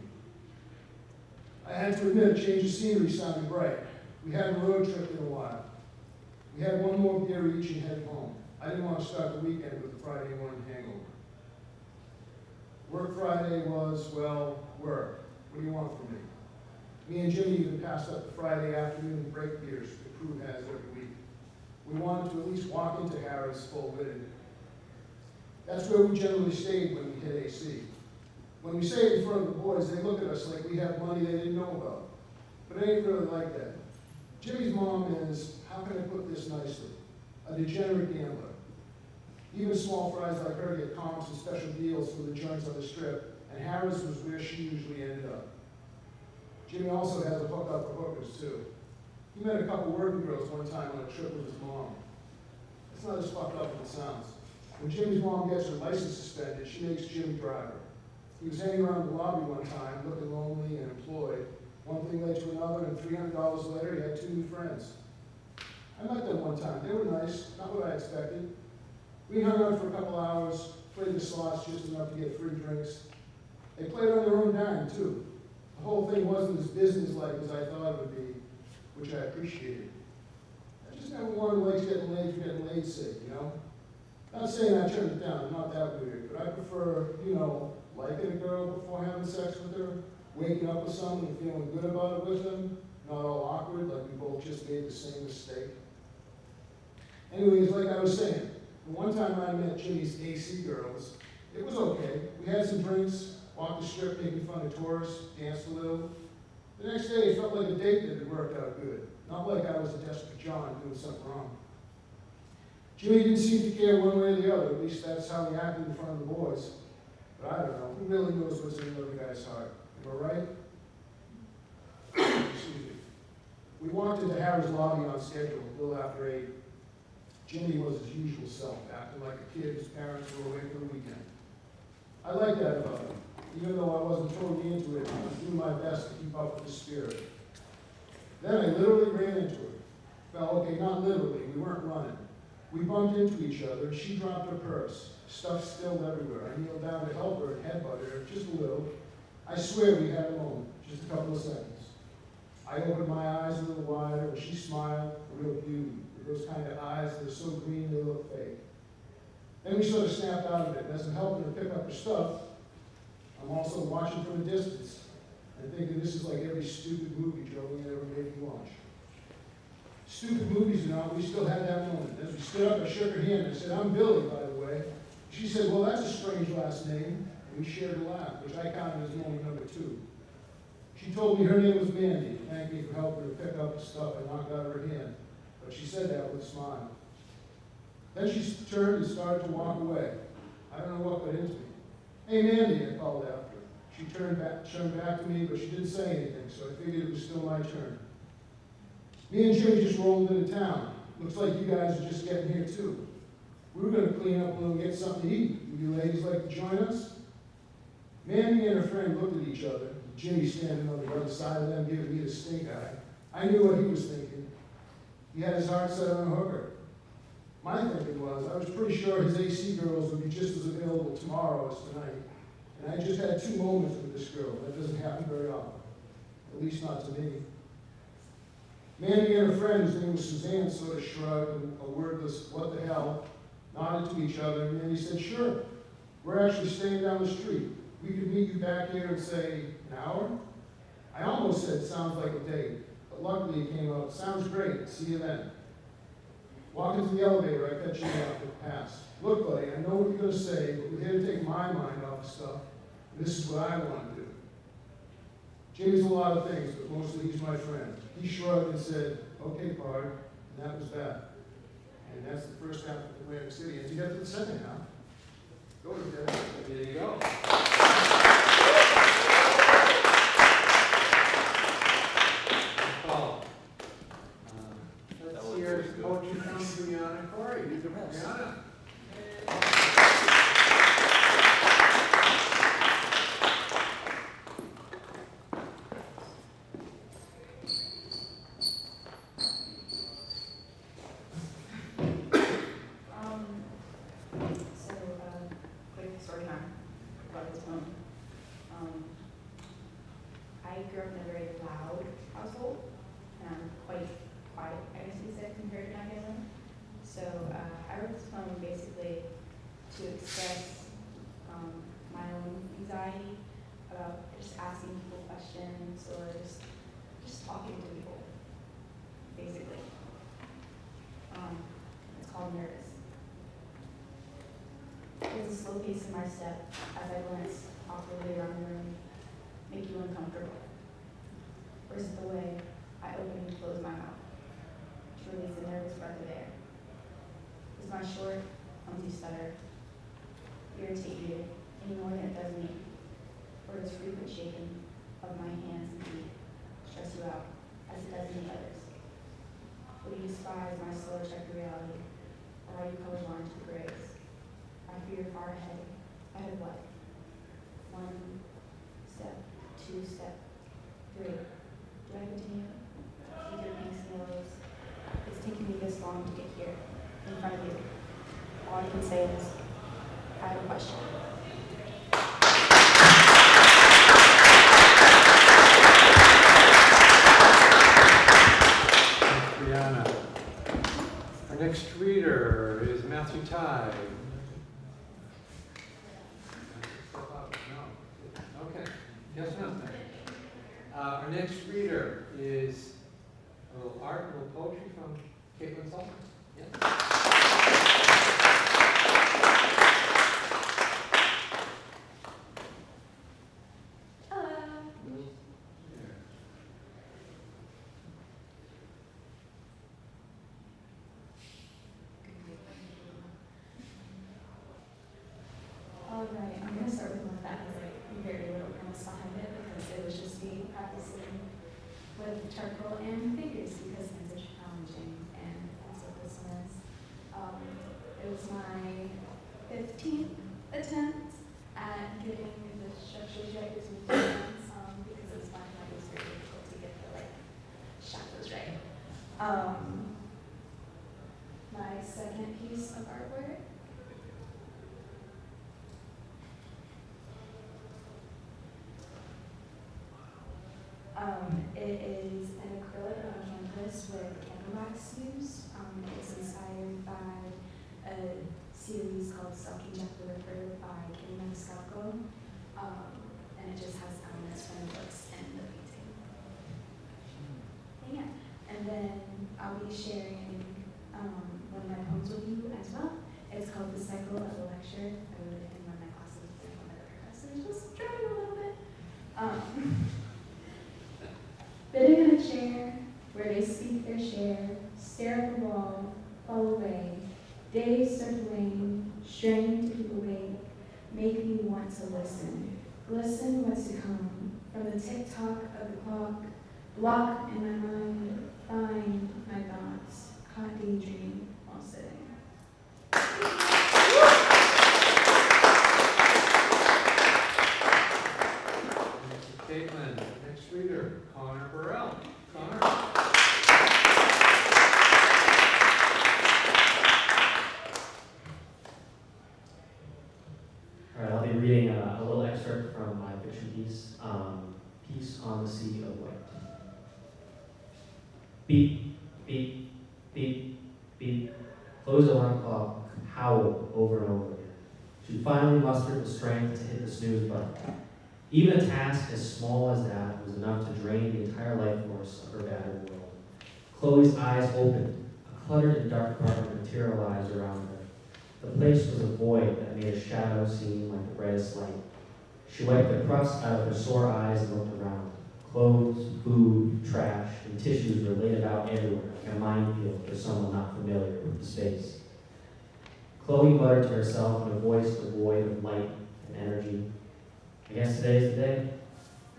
I had to admit, a change of scenery sounded bright. We hadn't road tripped in a while. We had one more beer each and headed home. I didn't want to start the weekend with a Friday morning hangover. Work Friday was, well, work. What do you want from me? Me and Jimmy even passed up the Friday afternoon break beers the crew has every week. We wanted to at least walk into Harris full-witted. That's where we generally stayed when we hit AC. When we say it in front of the boys, they look at us like we have money they didn't know about. But it ain't really like that. Jimmy's mom is, how can I put this nicely, a degenerate gambler. Even small fries like her get comps and special deals for the joints on the strip, and Harris was where she usually ended up. Jimmy also has a hookup for hookers, too. He met a couple working girls one time on a trip with his mom. It's not as fucked up as it sounds. When Jimmy's mom gets her license suspended, she makes Jimmy drive her. He was hanging around the lobby one time, looking lonely and employed. One thing led to another, and $300 later, he had 2 new friends. I met them one time. They were nice, not what I expected. We hung out for a couple hours, played the slots just enough to get free drinks. They played on their own dime, too. The whole thing wasn't as businesslike as I thought it would be, which I appreciated. I just never wanted legs getting laid for getting laid sake, you know? Not saying I turned it down, I'm not that weird, but I prefer, you know, liking a girl before having sex with her, waking up with someone and feeling good about it with them, not all awkward like we both just made the same mistake. Anyways, like I was saying, the one time I met Jimmy's AC girls, it was okay. We had some drinks, walked the strip making fun of tourists, danced a little. The next day it felt like a date that had worked out good, not like I was a desperate John doing something wrong. Jimmy didn't seem to care one way or the other, at least that's how he acted in front of the boys. But I don't know, who really knows what's in the other guy's heart? Am I right? Excuse me. We walked into Harry's lobby on schedule, a little after 8. Jimmy was his usual self, acting like a kid whose parents were away for the weekend. I liked that about him. Even though I wasn't totally into it, I was doing my best to keep up with his spirit. Then I literally ran into her. Well, okay, not literally, we weren't running. We bumped into each other, and she dropped her purse. Stuff spilled everywhere. I kneeled down to help her and headbutted her, just a little. I swear we had a moment, just a couple of seconds. I opened my eyes a little wider, and she smiled, a real beauty, with those kind of eyes that are so green they look fake. Then we sort of snapped out of it, and as I'm helping her pick up her stuff, I'm also watching from a distance, and thinking this is like every stupid movie Jolene ever made me watch. Stupid movies and all, we still had that moment. As we stood up, I shook her hand and I said, "I'm Billy, by the way." She said, "Well, that's a strange last name." And we shared a laugh, which I counted as moment number 2. She told me her name was Mandy, thanked me for helping her pick up the stuff I knocked out of her hand. But she said that with a smile. Then she turned and started to walk away. I don't know what got into me. "Hey, Mandy," I called after her. She turned back to me, but she didn't say anything, so I figured it was still my turn. "Me and Jimmy just rolled into town. Looks like you guys are just getting here too." We were gonna clean up a little, get something to eat. Would you ladies like to join us? Mandy and her friend looked at each other. Jimmy standing on the other side of them, giving me the stink eye. I knew what he was thinking. He had his heart set on a hooker. My thinking was, I was pretty sure his AC girls would be just as available tomorrow as tonight. And I just had 2 moments with this girl. That doesn't happen very often. At least not to me. Mandy and her friend, whose name was Suzanne, sort of shrugged and a wordless, what the hell, nodded to each other, and Mandy said, sure, we're actually staying down the street. We could meet you back here in, say, an hour? I almost said, sounds like a date, but luckily it came out, sounds great, see you then. Walking to the elevator, I cut Jimmy off at the pass. Look, buddy, I know what you're going to say, but we're here to take my mind off the stuff, and this is what I want to do. Jimmy's a lot of things, but mostly he's my friend. He shrugged and said, okay, pard, and that was that. And that's the first half of Atlantic City. And you get to the second half. Go to Devin. There you go. Let's hear poetry from Brianna Correy. Brianna. Quick story time about this poem. I grew up in a very loud household, and I'm quite quiet, I guess you said, compared to my family. So I wrote this poem basically to express my own anxiety about just asking people questions or just talking to people, basically. It's called Nervous. There's a slow pace in my step as I glance awkwardly around the room, make you uncomfortable. Or is it the way I open and close my mouth to release a nervous breath of air? Does my short, clumsy stutter irritate you any more than it does me? Or does frequent shaking of my hands and feet stress you out as it does many others? Will you despise my slow check of reality, or are you colorblind to the grays? I fear far ahead. Ahead of what? 1 step, 2 step, 3. Do I continue? With your pink nose. It's taken me this long to get here, in front of you. All I can say is, I have a question. Thanks, Brianna. Our next reader is Matthew Tighe. Okay, yes, no. Our next reader is a little art, a little poetry from Katelynn Sullivan. Yes. Alright, I'm going to start with one that has like very little premise behind it because it was just me practicing with charcoal and figures because things are challenging, and that's what this one is. It was my 15th attempt at getting the structure right between two hands because it was finding that it was very difficult to get the like shadows right. My second piece of artwork it is an acrylic on canvas with candlewax used. It's inspired by a series called Stalking Jack the Ripper by Cain and it just has elements from the books and the painting. And yeah, and then I'll be sharing one of my poems with you as well. It's called The Cycle of the Lecture. I wrote it in one of my classes with one of the professors, just trying a little bit. Sitting in a chair where they speak their share, stare at the wall, fall away. Days start to wane, strain to keep awake, make me want to listen. Listen what's to come from the tick-tock of the clock, block in my mind, find my thoughts, caught daydream while sitting. excerpt from my fiction piece, Peace on the Sea of White. Beep, beep, beep, beep. Chloe's alarm clock howled over and over again. She finally mustered the strength to hit the snooze button. Even a task as small as that was enough to drain the entire life force of her battered world. Chloe's eyes opened. A cluttered and dark apartment materialized around her. The place was a void that made a shadow seem like the brightest light. She wiped the crust out of her sore eyes and looked around. Clothes, food, trash, and tissues were laid about everywhere, like a minefield for someone not familiar with the space. Chloe muttered to herself in a voice devoid of light and energy, I guess today's the day.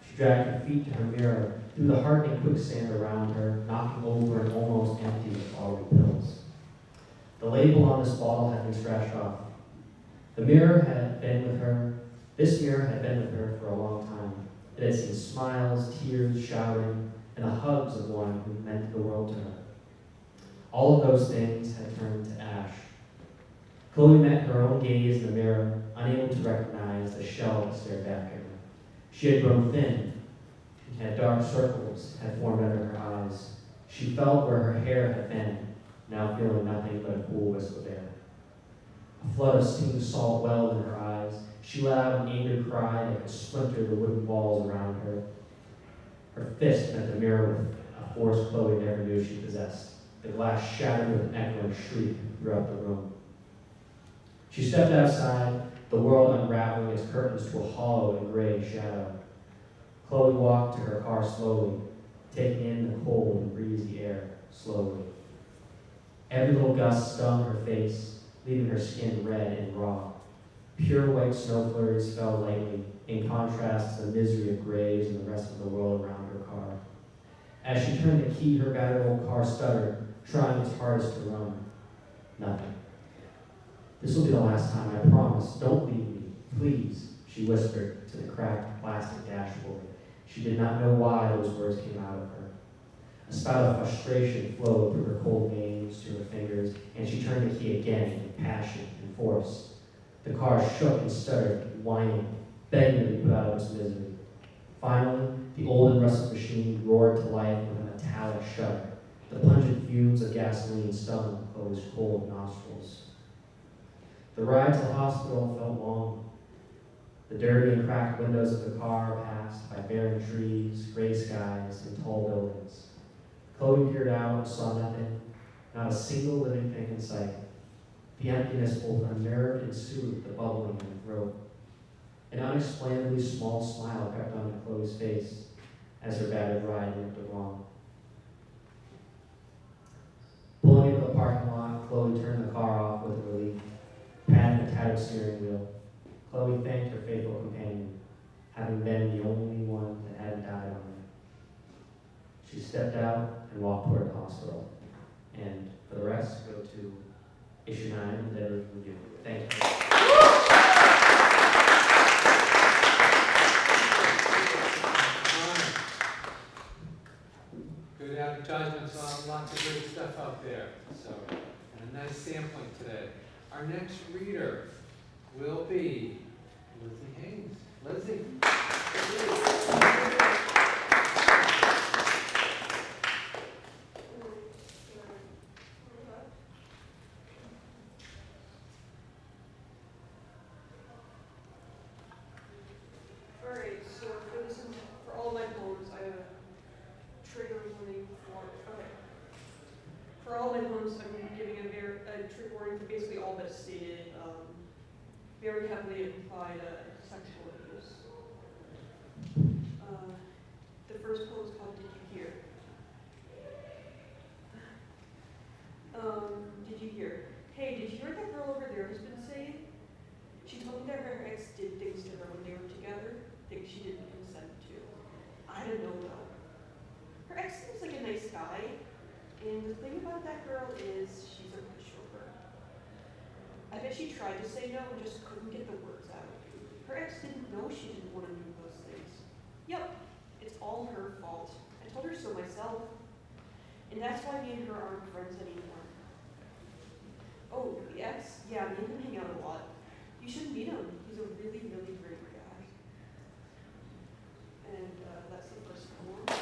She dragged her feet to her mirror, through the hardening quicksand around her, knocking over and almost empty of all her pills. The label on this bottle had been scratched off. This mirror had been with her for a long time. It had seen smiles, tears, shouting, and the hugs of one who meant the world to her. All of those things had turned to ash. Chloe met her own gaze in the mirror, unable to recognize the shell that stared back at her. She had grown thin, and dark circles had formed under her eyes. She felt where her hair had been, now feeling nothing but a cool wisp of air. A flood of steaming salt welled in her eyes. She let out an angry cry that could splinter the wooden walls around her. Her fist met the mirror with a force Chloe never knew she possessed. The glass shattered with an echoing shriek throughout the room. She stepped outside, the world unraveling its curtains to a hollow and gray shadow. Chloe walked to her car slowly, taking in the cold and breezy air slowly. Every little gust stung her face, leaving her skin red and raw. Pure white snow flurries fell lightly, in contrast to the misery of grays and the rest of the world around her car. As she turned the key, her battered old car stuttered, trying its hardest to run. Nothing. This will be the last time, I promise. Don't leave me, please, she whispered to the cracked plastic dashboard. She did not know why those words came out of her. A spout of frustration flowed through her cold veins to her fingers, and she turned the key again with passion and force. The car shook and stuttered, whining, begging to be put out of its misery. Finally, the old and rusted machine roared to life with a metallic shudder. The pungent fumes of gasoline stung Chloe's cold nostrils. The ride to the hospital felt long. The dirty and cracked windows of the car passed by barren trees, gray skies, and tall buildings. Chloe peered out and saw nothing, not a single living thing in sight. The emptiness both unnerved and soothed the bubbling in her throat. An unexplainably small smile crept onto Chloe's face as her battered ride limped along. Pulling into the parking lot, Chloe turned the car off with relief, patting the tattered steering wheel. Chloe thanked her faithful companion, having been the only one that hadn't died on her. She stepped out and walked toward the hospital. And for the rest, go to Issue 9 of the Bedford Review. Thank you. Good advertisements on lots of great stuff out there. So, and a nice sampling today. Our next reader will be Lizzy Haynes. Lizzy. Alright, so for all my poems, I have a trigger warning for, okay. For all my poems, I'm giving a trigger warning for basically all but stated, very heavily implied sexual abuse. The first poem is called Did You Hear? Did you hear? Hey, did you hear what that girl over there has been saying? She told me that her ex did things to her when they were together, things she didn't consent to. I don't know though. Her ex seems like a nice guy, and the thing about that girl is she's a pushover. I bet she tried to say no and just couldn't get the words out. Her ex didn't know she didn't want to do those things. Yep, it's all her fault. I told her so myself. And that's why me and her aren't friends anymore. Oh, the ex? Yeah, me and him hang out a lot. You should meet him. He's a really, really great guy. and that's the first poem. The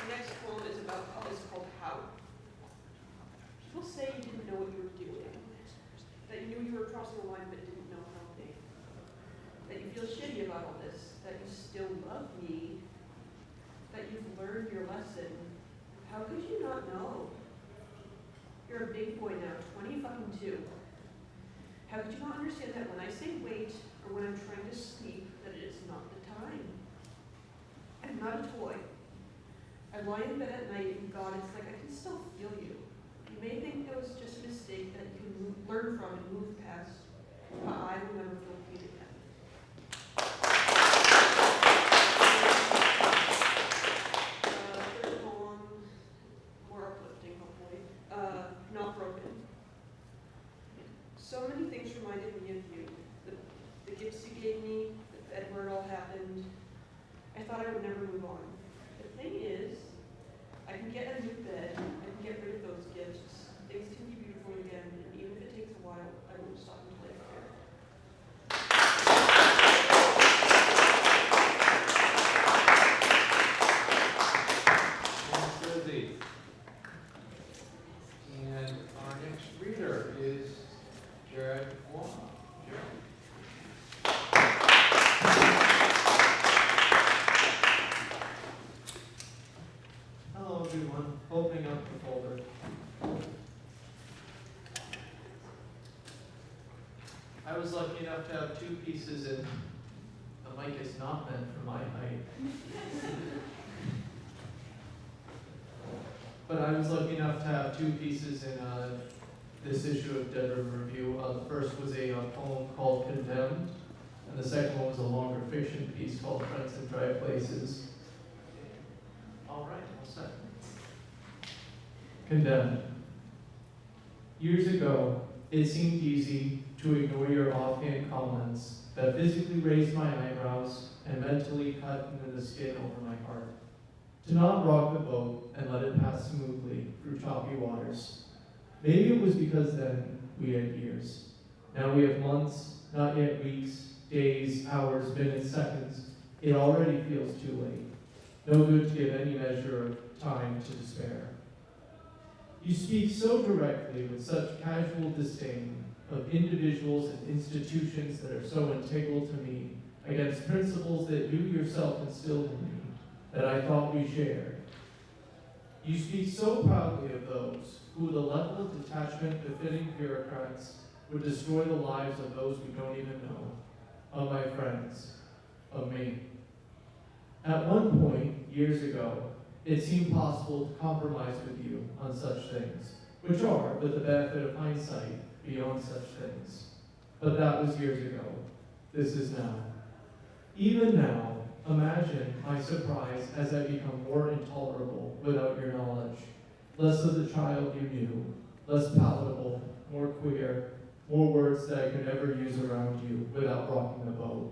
next poem is called How. People say you didn't know what you were doing, that you knew you were crossing a line but didn't know how big, that you feel shitty about all this, that you still love me, that you've learned your lesson. How could you not know? You're a big boy now, 22. How could you not understand that when I say wait, or when I'm trying to sleep, that it is not the time? I'm not a toy. I lie in bed at night, and God, it's like I can still feel you. You may think it was just a mistake that you can learn from and move past, but I will never feel pain again. Third poem, more uplifting, hopefully. Not broken. So many things reminded me of you. The gifts you gave me, the bed where it all happened. I thought I would never move on. The thing is, I can get a new bed, I can get rid of those gifts. Things can be beautiful again, and even if it takes a while, I won't stop until I get there. Thanks, Lizzy. And our next reader is Jared Waugh. Jared. Hello everyone, opening up the folder. I was lucky enough to have 2 pieces in the mic is not meant for my height. But I was lucky enough to have 2 pieces in this issue of Dead River Review. The first was a poem called Condemned, and the second one was a longer fiction piece called Friends in Dry Places. All right, all set. Condemned. Years ago, it seemed easy to ignore your offhand comments that physically raised my eyebrows and mentally cut into the skin over my heart. To not rock the boat and let it pass smoothly through choppy waters. Maybe it was because then we had years. Now we have months, not yet weeks, days, hours, minutes, seconds. It already feels too late. No good to give any measure of time to despair. You speak so directly with such casual disdain of individuals and institutions that are so integral to me against principles that you yourself instilled in me that I thought we shared. You speak so proudly of those who, the level of detachment befitting bureaucrats, would destroy the lives of those we don't even know, of my friends, of me. At one point, years ago, it seemed possible to compromise with you on such things, which are, with the benefit of hindsight, beyond such things. But that was years ago. This is now. Even now, imagine my surprise as I become more intolerable without your knowledge. Less of the child you knew, less palatable, more queer, more words that I could never use around you without rocking the boat.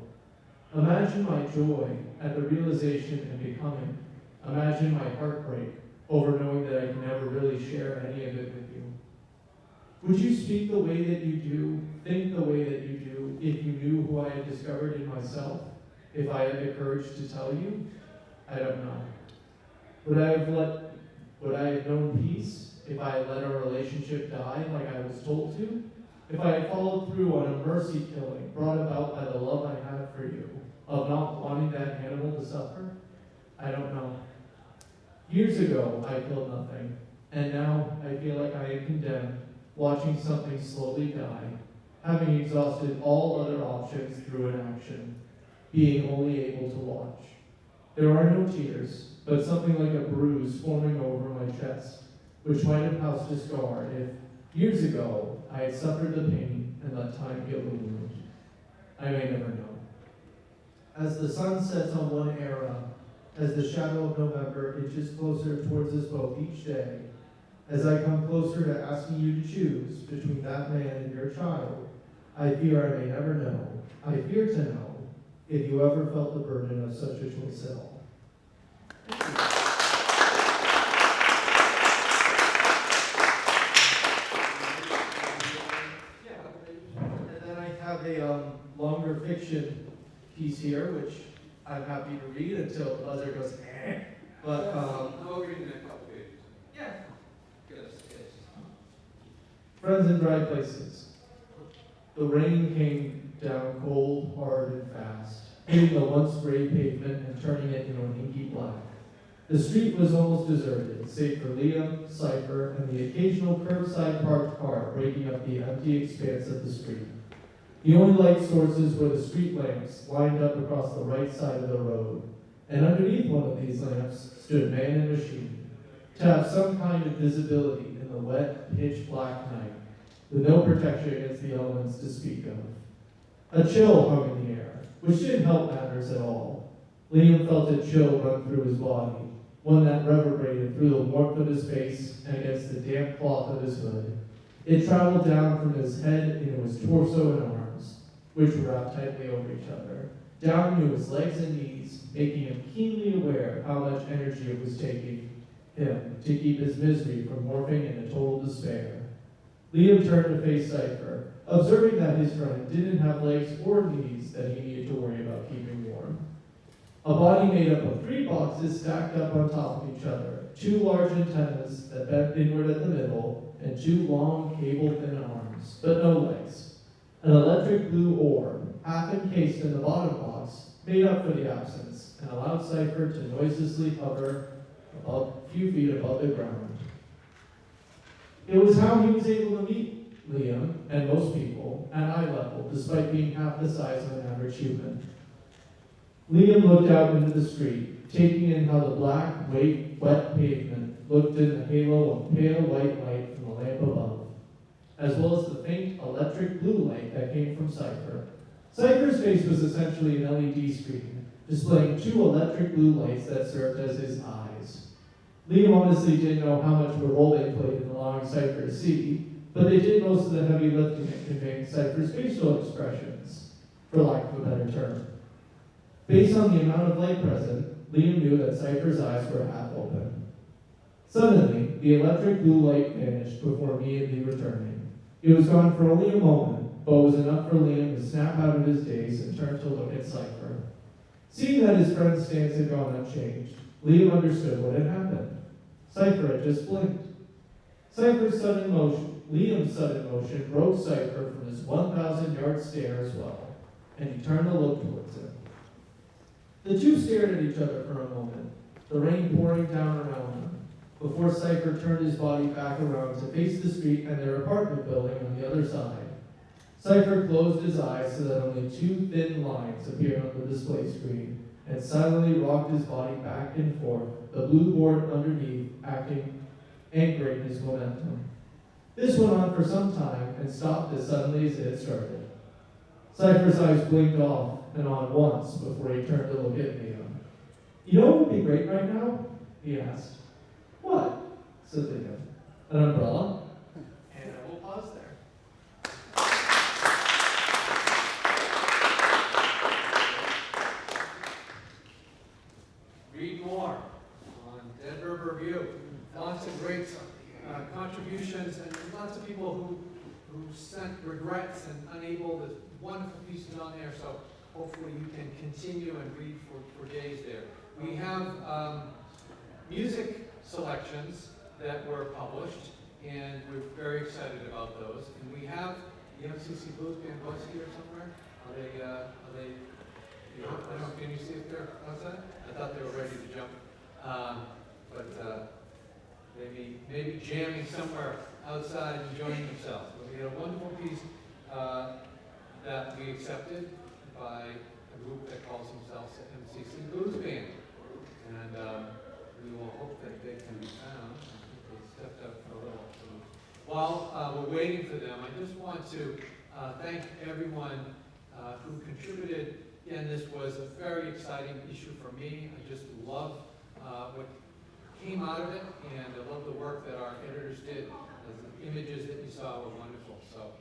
Imagine my joy at the realization and becoming. Imagine my heartbreak over knowing that I can never really share any of it with you. Would you speak the way that you do, think the way that you do, if you knew who I had discovered in myself? If I had the courage to tell you? I don't know. Would I have known peace if I had let our relationship die like I was told to? If I had followed through on a mercy killing brought about by the love I had for you, of not wanting that animal to suffer? I don't know. Years ago, I killed nothing, and now I feel like I am condemned, watching something slowly die, having exhausted all other options through inaction, being only able to watch. There are no tears, but something like a bruise forming over my chest, which might have housed a scar if, years ago, I had suffered the pain and let time heal the wound. I may never know. As the sun sets on one era, as the shadow of November inches closer towards us both each day, as I come closer to asking you to choose between that man and your child, I fear I may never know. I fear to know if you ever felt the burden of such a choice at all. And then I have a longer fiction piece here, which I'm happy to read until the buzzer goes, eh. But, I'll read in a couple pages. yeah. Yes. Friends in dry places. The rain came down cold, hard, and fast, hitting the once gray pavement and turning it into an inky black. The street was almost deserted, save for Liam, Cypher, and the occasional curbside parked car breaking up the empty expanse of the street. The only light sources were the street lamps lined up across the right side of the road, and underneath one of these lamps stood man and machine, to have some kind of visibility in the wet, pitch-black night, with no protection against the elements to speak of. A chill hung in the air, which didn't help matters at all. Liam felt a chill run through his body, one that reverberated through the warmth of his face and against the damp cloth of his hood. It traveled down from his head into his torso and arms, which were wrapped tightly over each other, down into his legs and knees, making him keenly aware of how much energy it was taking him to keep his misery from morphing into total despair. Liam turned to face Cypher, observing that his friend didn't have legs or knees that he needed to worry about keeping warm. A body made up of 3 boxes stacked up on top of each other, 2 large antennas that bent inward at the middle, and 2 long, cable-thin arms, but no legs. An electric blue orb, half encased in the bottom box, made up for the absence, and allowed Cypher to noiselessly hover a few feet above the ground. It was how he was able to meet Liam, and most people, at eye level, despite being half the size of an average human. Liam looked out into the street, taking in how the black, wet pavement looked in the halo of pale white light from the lamp above, as well as the faint electric blue light that came from Cypher. Cypher's face was essentially an LED screen, displaying 2 electric blue lights that served as his eyes. Liam honestly didn't know how much role they played in allowing Cypher to see, but they did most of the heavy lifting in conveying Cypher's facial expressions, for lack of a better term. Based on the amount of light present, Liam knew that Cypher's eyes were half open. Suddenly, the electric blue light vanished before immediately returning. It was gone for only a moment, but was enough for Liam to snap out of his daze and turn to look at Cypher. Seeing that his friend's stance had gone unchanged, Liam understood what had happened. Cypher had just blinked. Liam's sudden motion broke Cypher from his 1,000-yard stare as well, and he turned to look towards him. The 2 stared at each other for a moment, the rain pouring down around them, before Cypher turned his body back around to face the street and their apartment building on the other side. Cypher closed his eyes so that only 2 thin lines appeared on the display screen, and silently rocked his body back and forth, the blue board underneath anchoring his momentum. This went on for some time and stopped as suddenly as it had started. Cypher's eyes blinked off and on once before he turned to look at Liam. "You know what would be great right now?" he asked. "What?" said Liam. "An umbrella?" And I will pause there. Read more on Dead River Review. Lots of great contributions and lots of people who sent regrets and unable. There's wonderful pieces on there, so hopefully you can continue and read for days there. We have music selections that were published, and we're very excited about those. And we have the MCC Blues Band was here somewhere. Are they? I don't know, can you see if they're outside? I thought they were ready to jump. But maybe jamming somewhere outside and enjoying themselves. But we had a wonderful piece that we accepted by a group that calls themselves the MCC Blues Band. And we will hope that they can be found. They stepped up for a little. So while we're waiting for them, I just want to thank everyone who contributed. Again, this was a very exciting issue for me. I just love what came out of it, and I love the work that our editors did. The images that you saw were wonderful. So,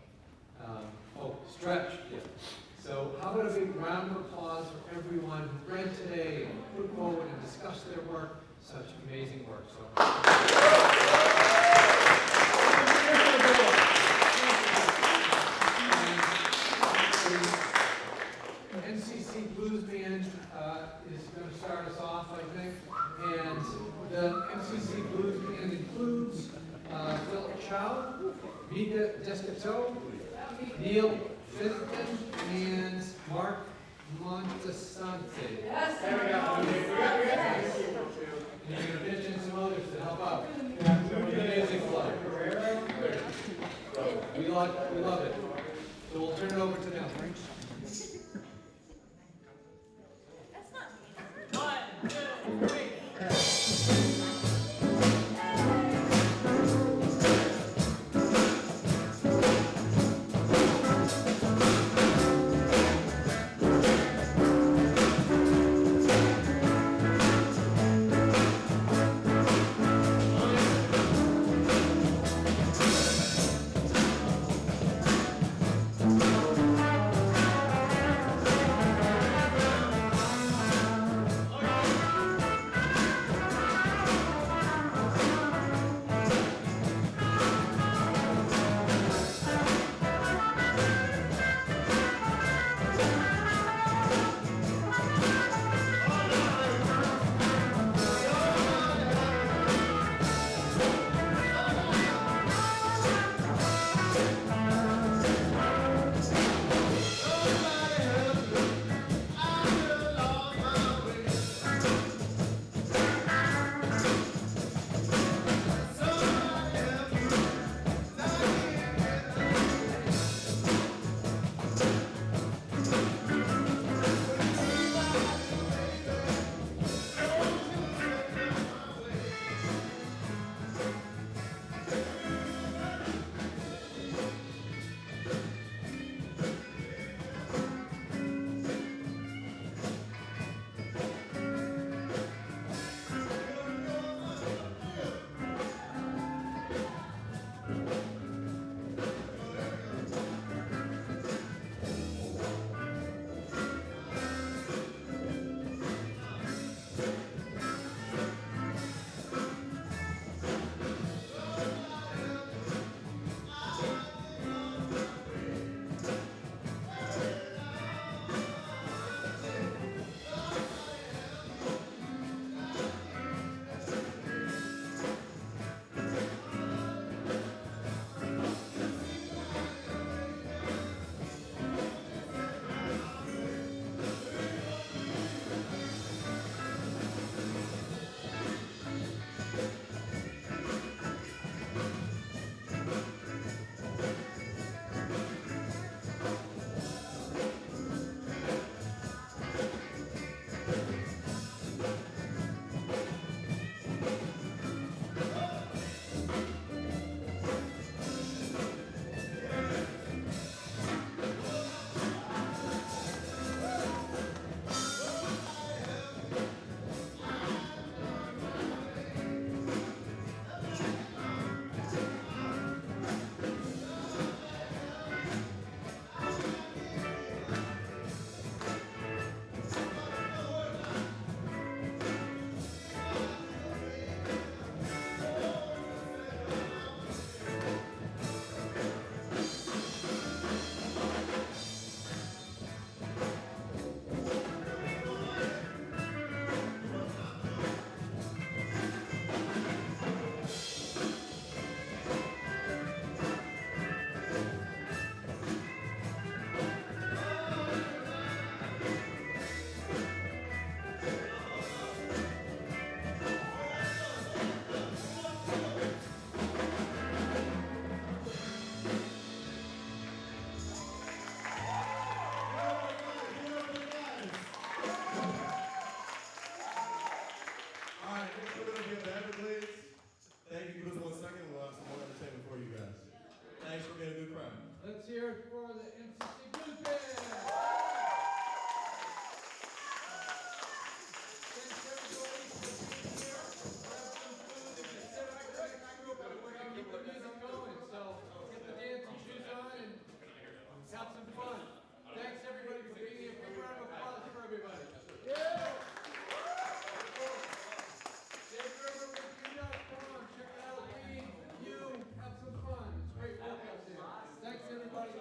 stretch. Yeah. So how about a big round of applause for everyone who read today and put forward and discussed their work. Such amazing work. So. Mika Descateau, Neil Fitton, and Mark Montesante. Yes. There we go. And you're gonna mention some others to help out. Amazing flight. We love it. So we'll turn it over to them. That's not me. 1, 2, 3. Let's hear it for the MCC Blues Band. Thanks everybody for being here. Grab some food. If you sit right next to it, we're going to keep the music going. So get the dancing shoes on and have some fun. Thanks everybody for being here. Big round of applause for everybody. Yeah! Check it out. You have some fun. It's great work out there. Thanks everybody.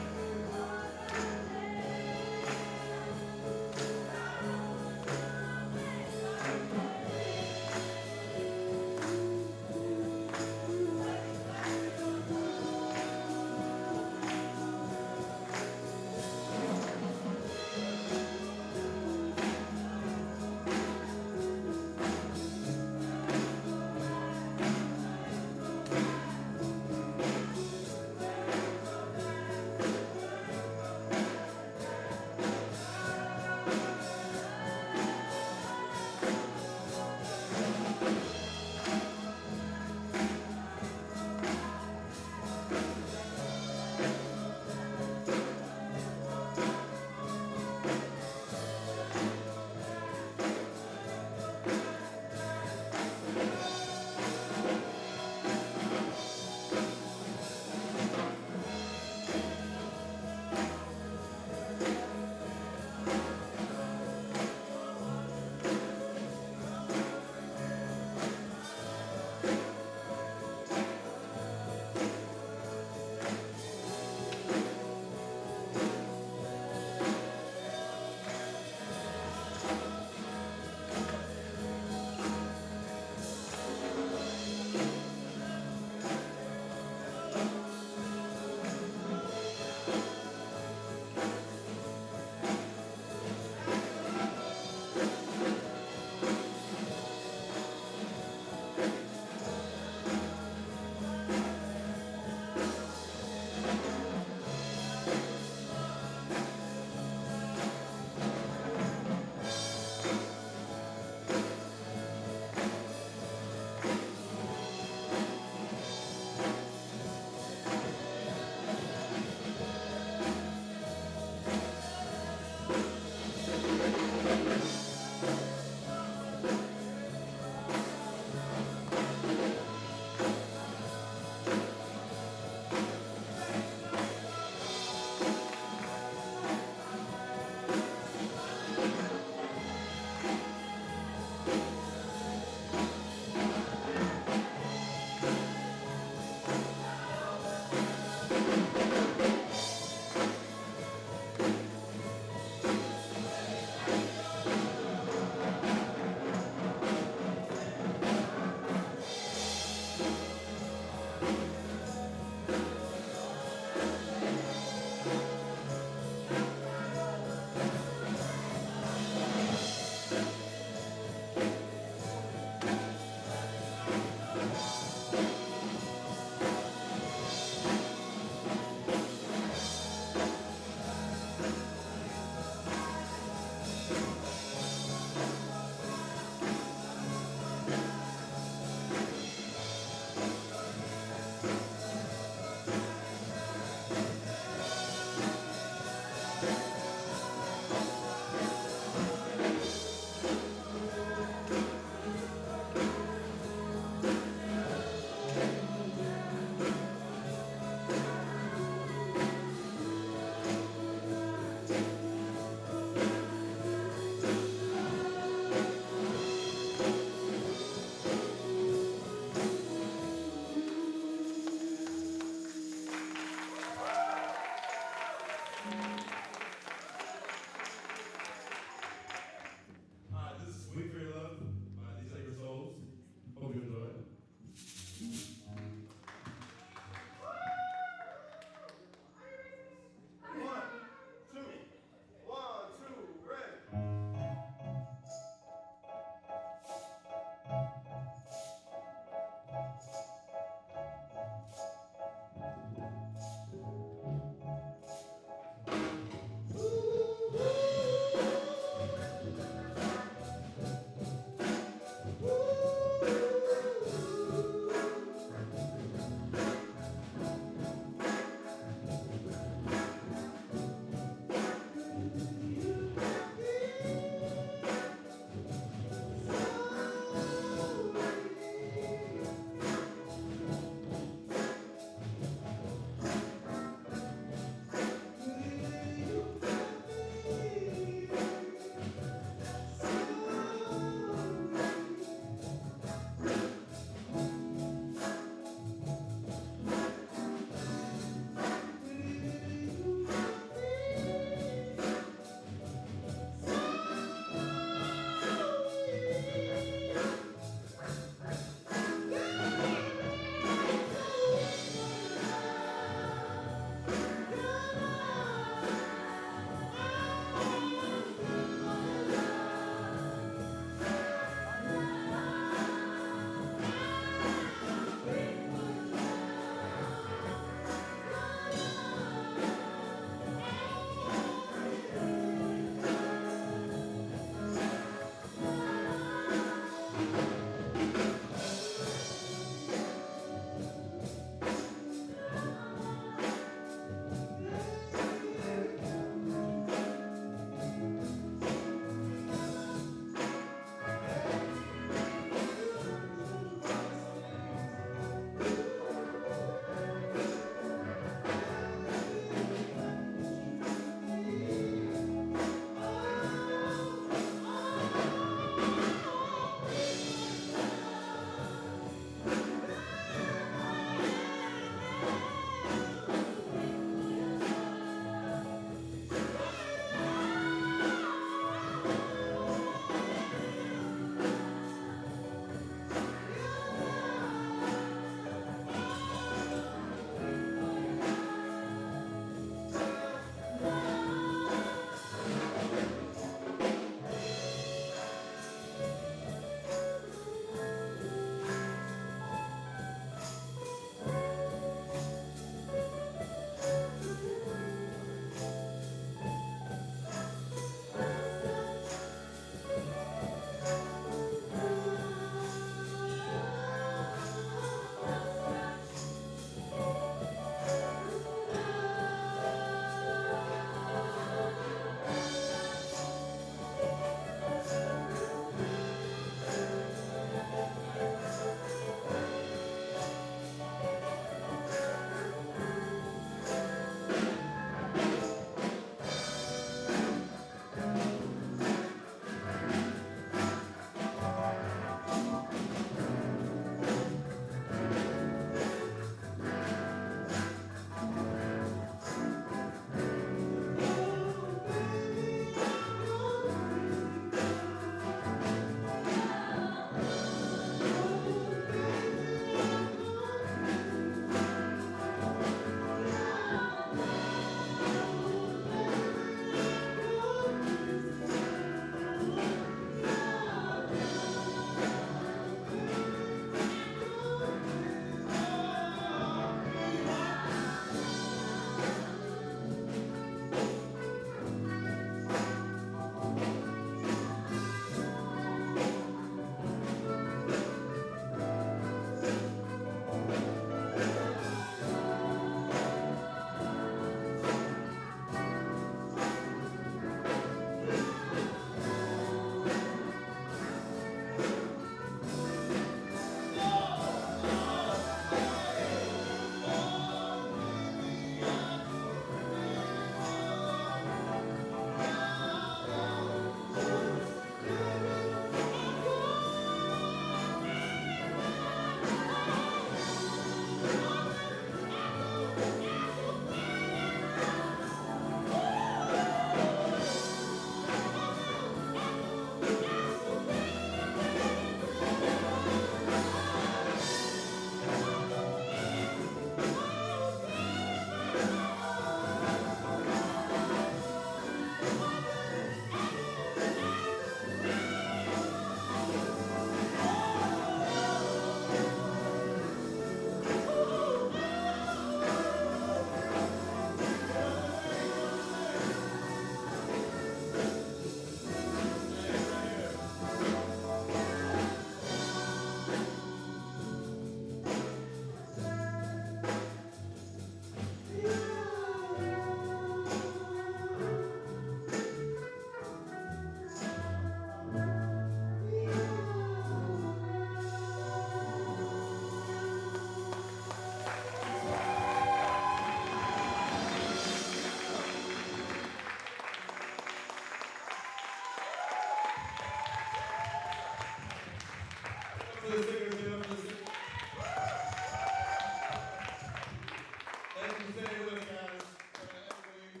Stay with us, guys. Everybody,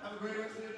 have a great rest of the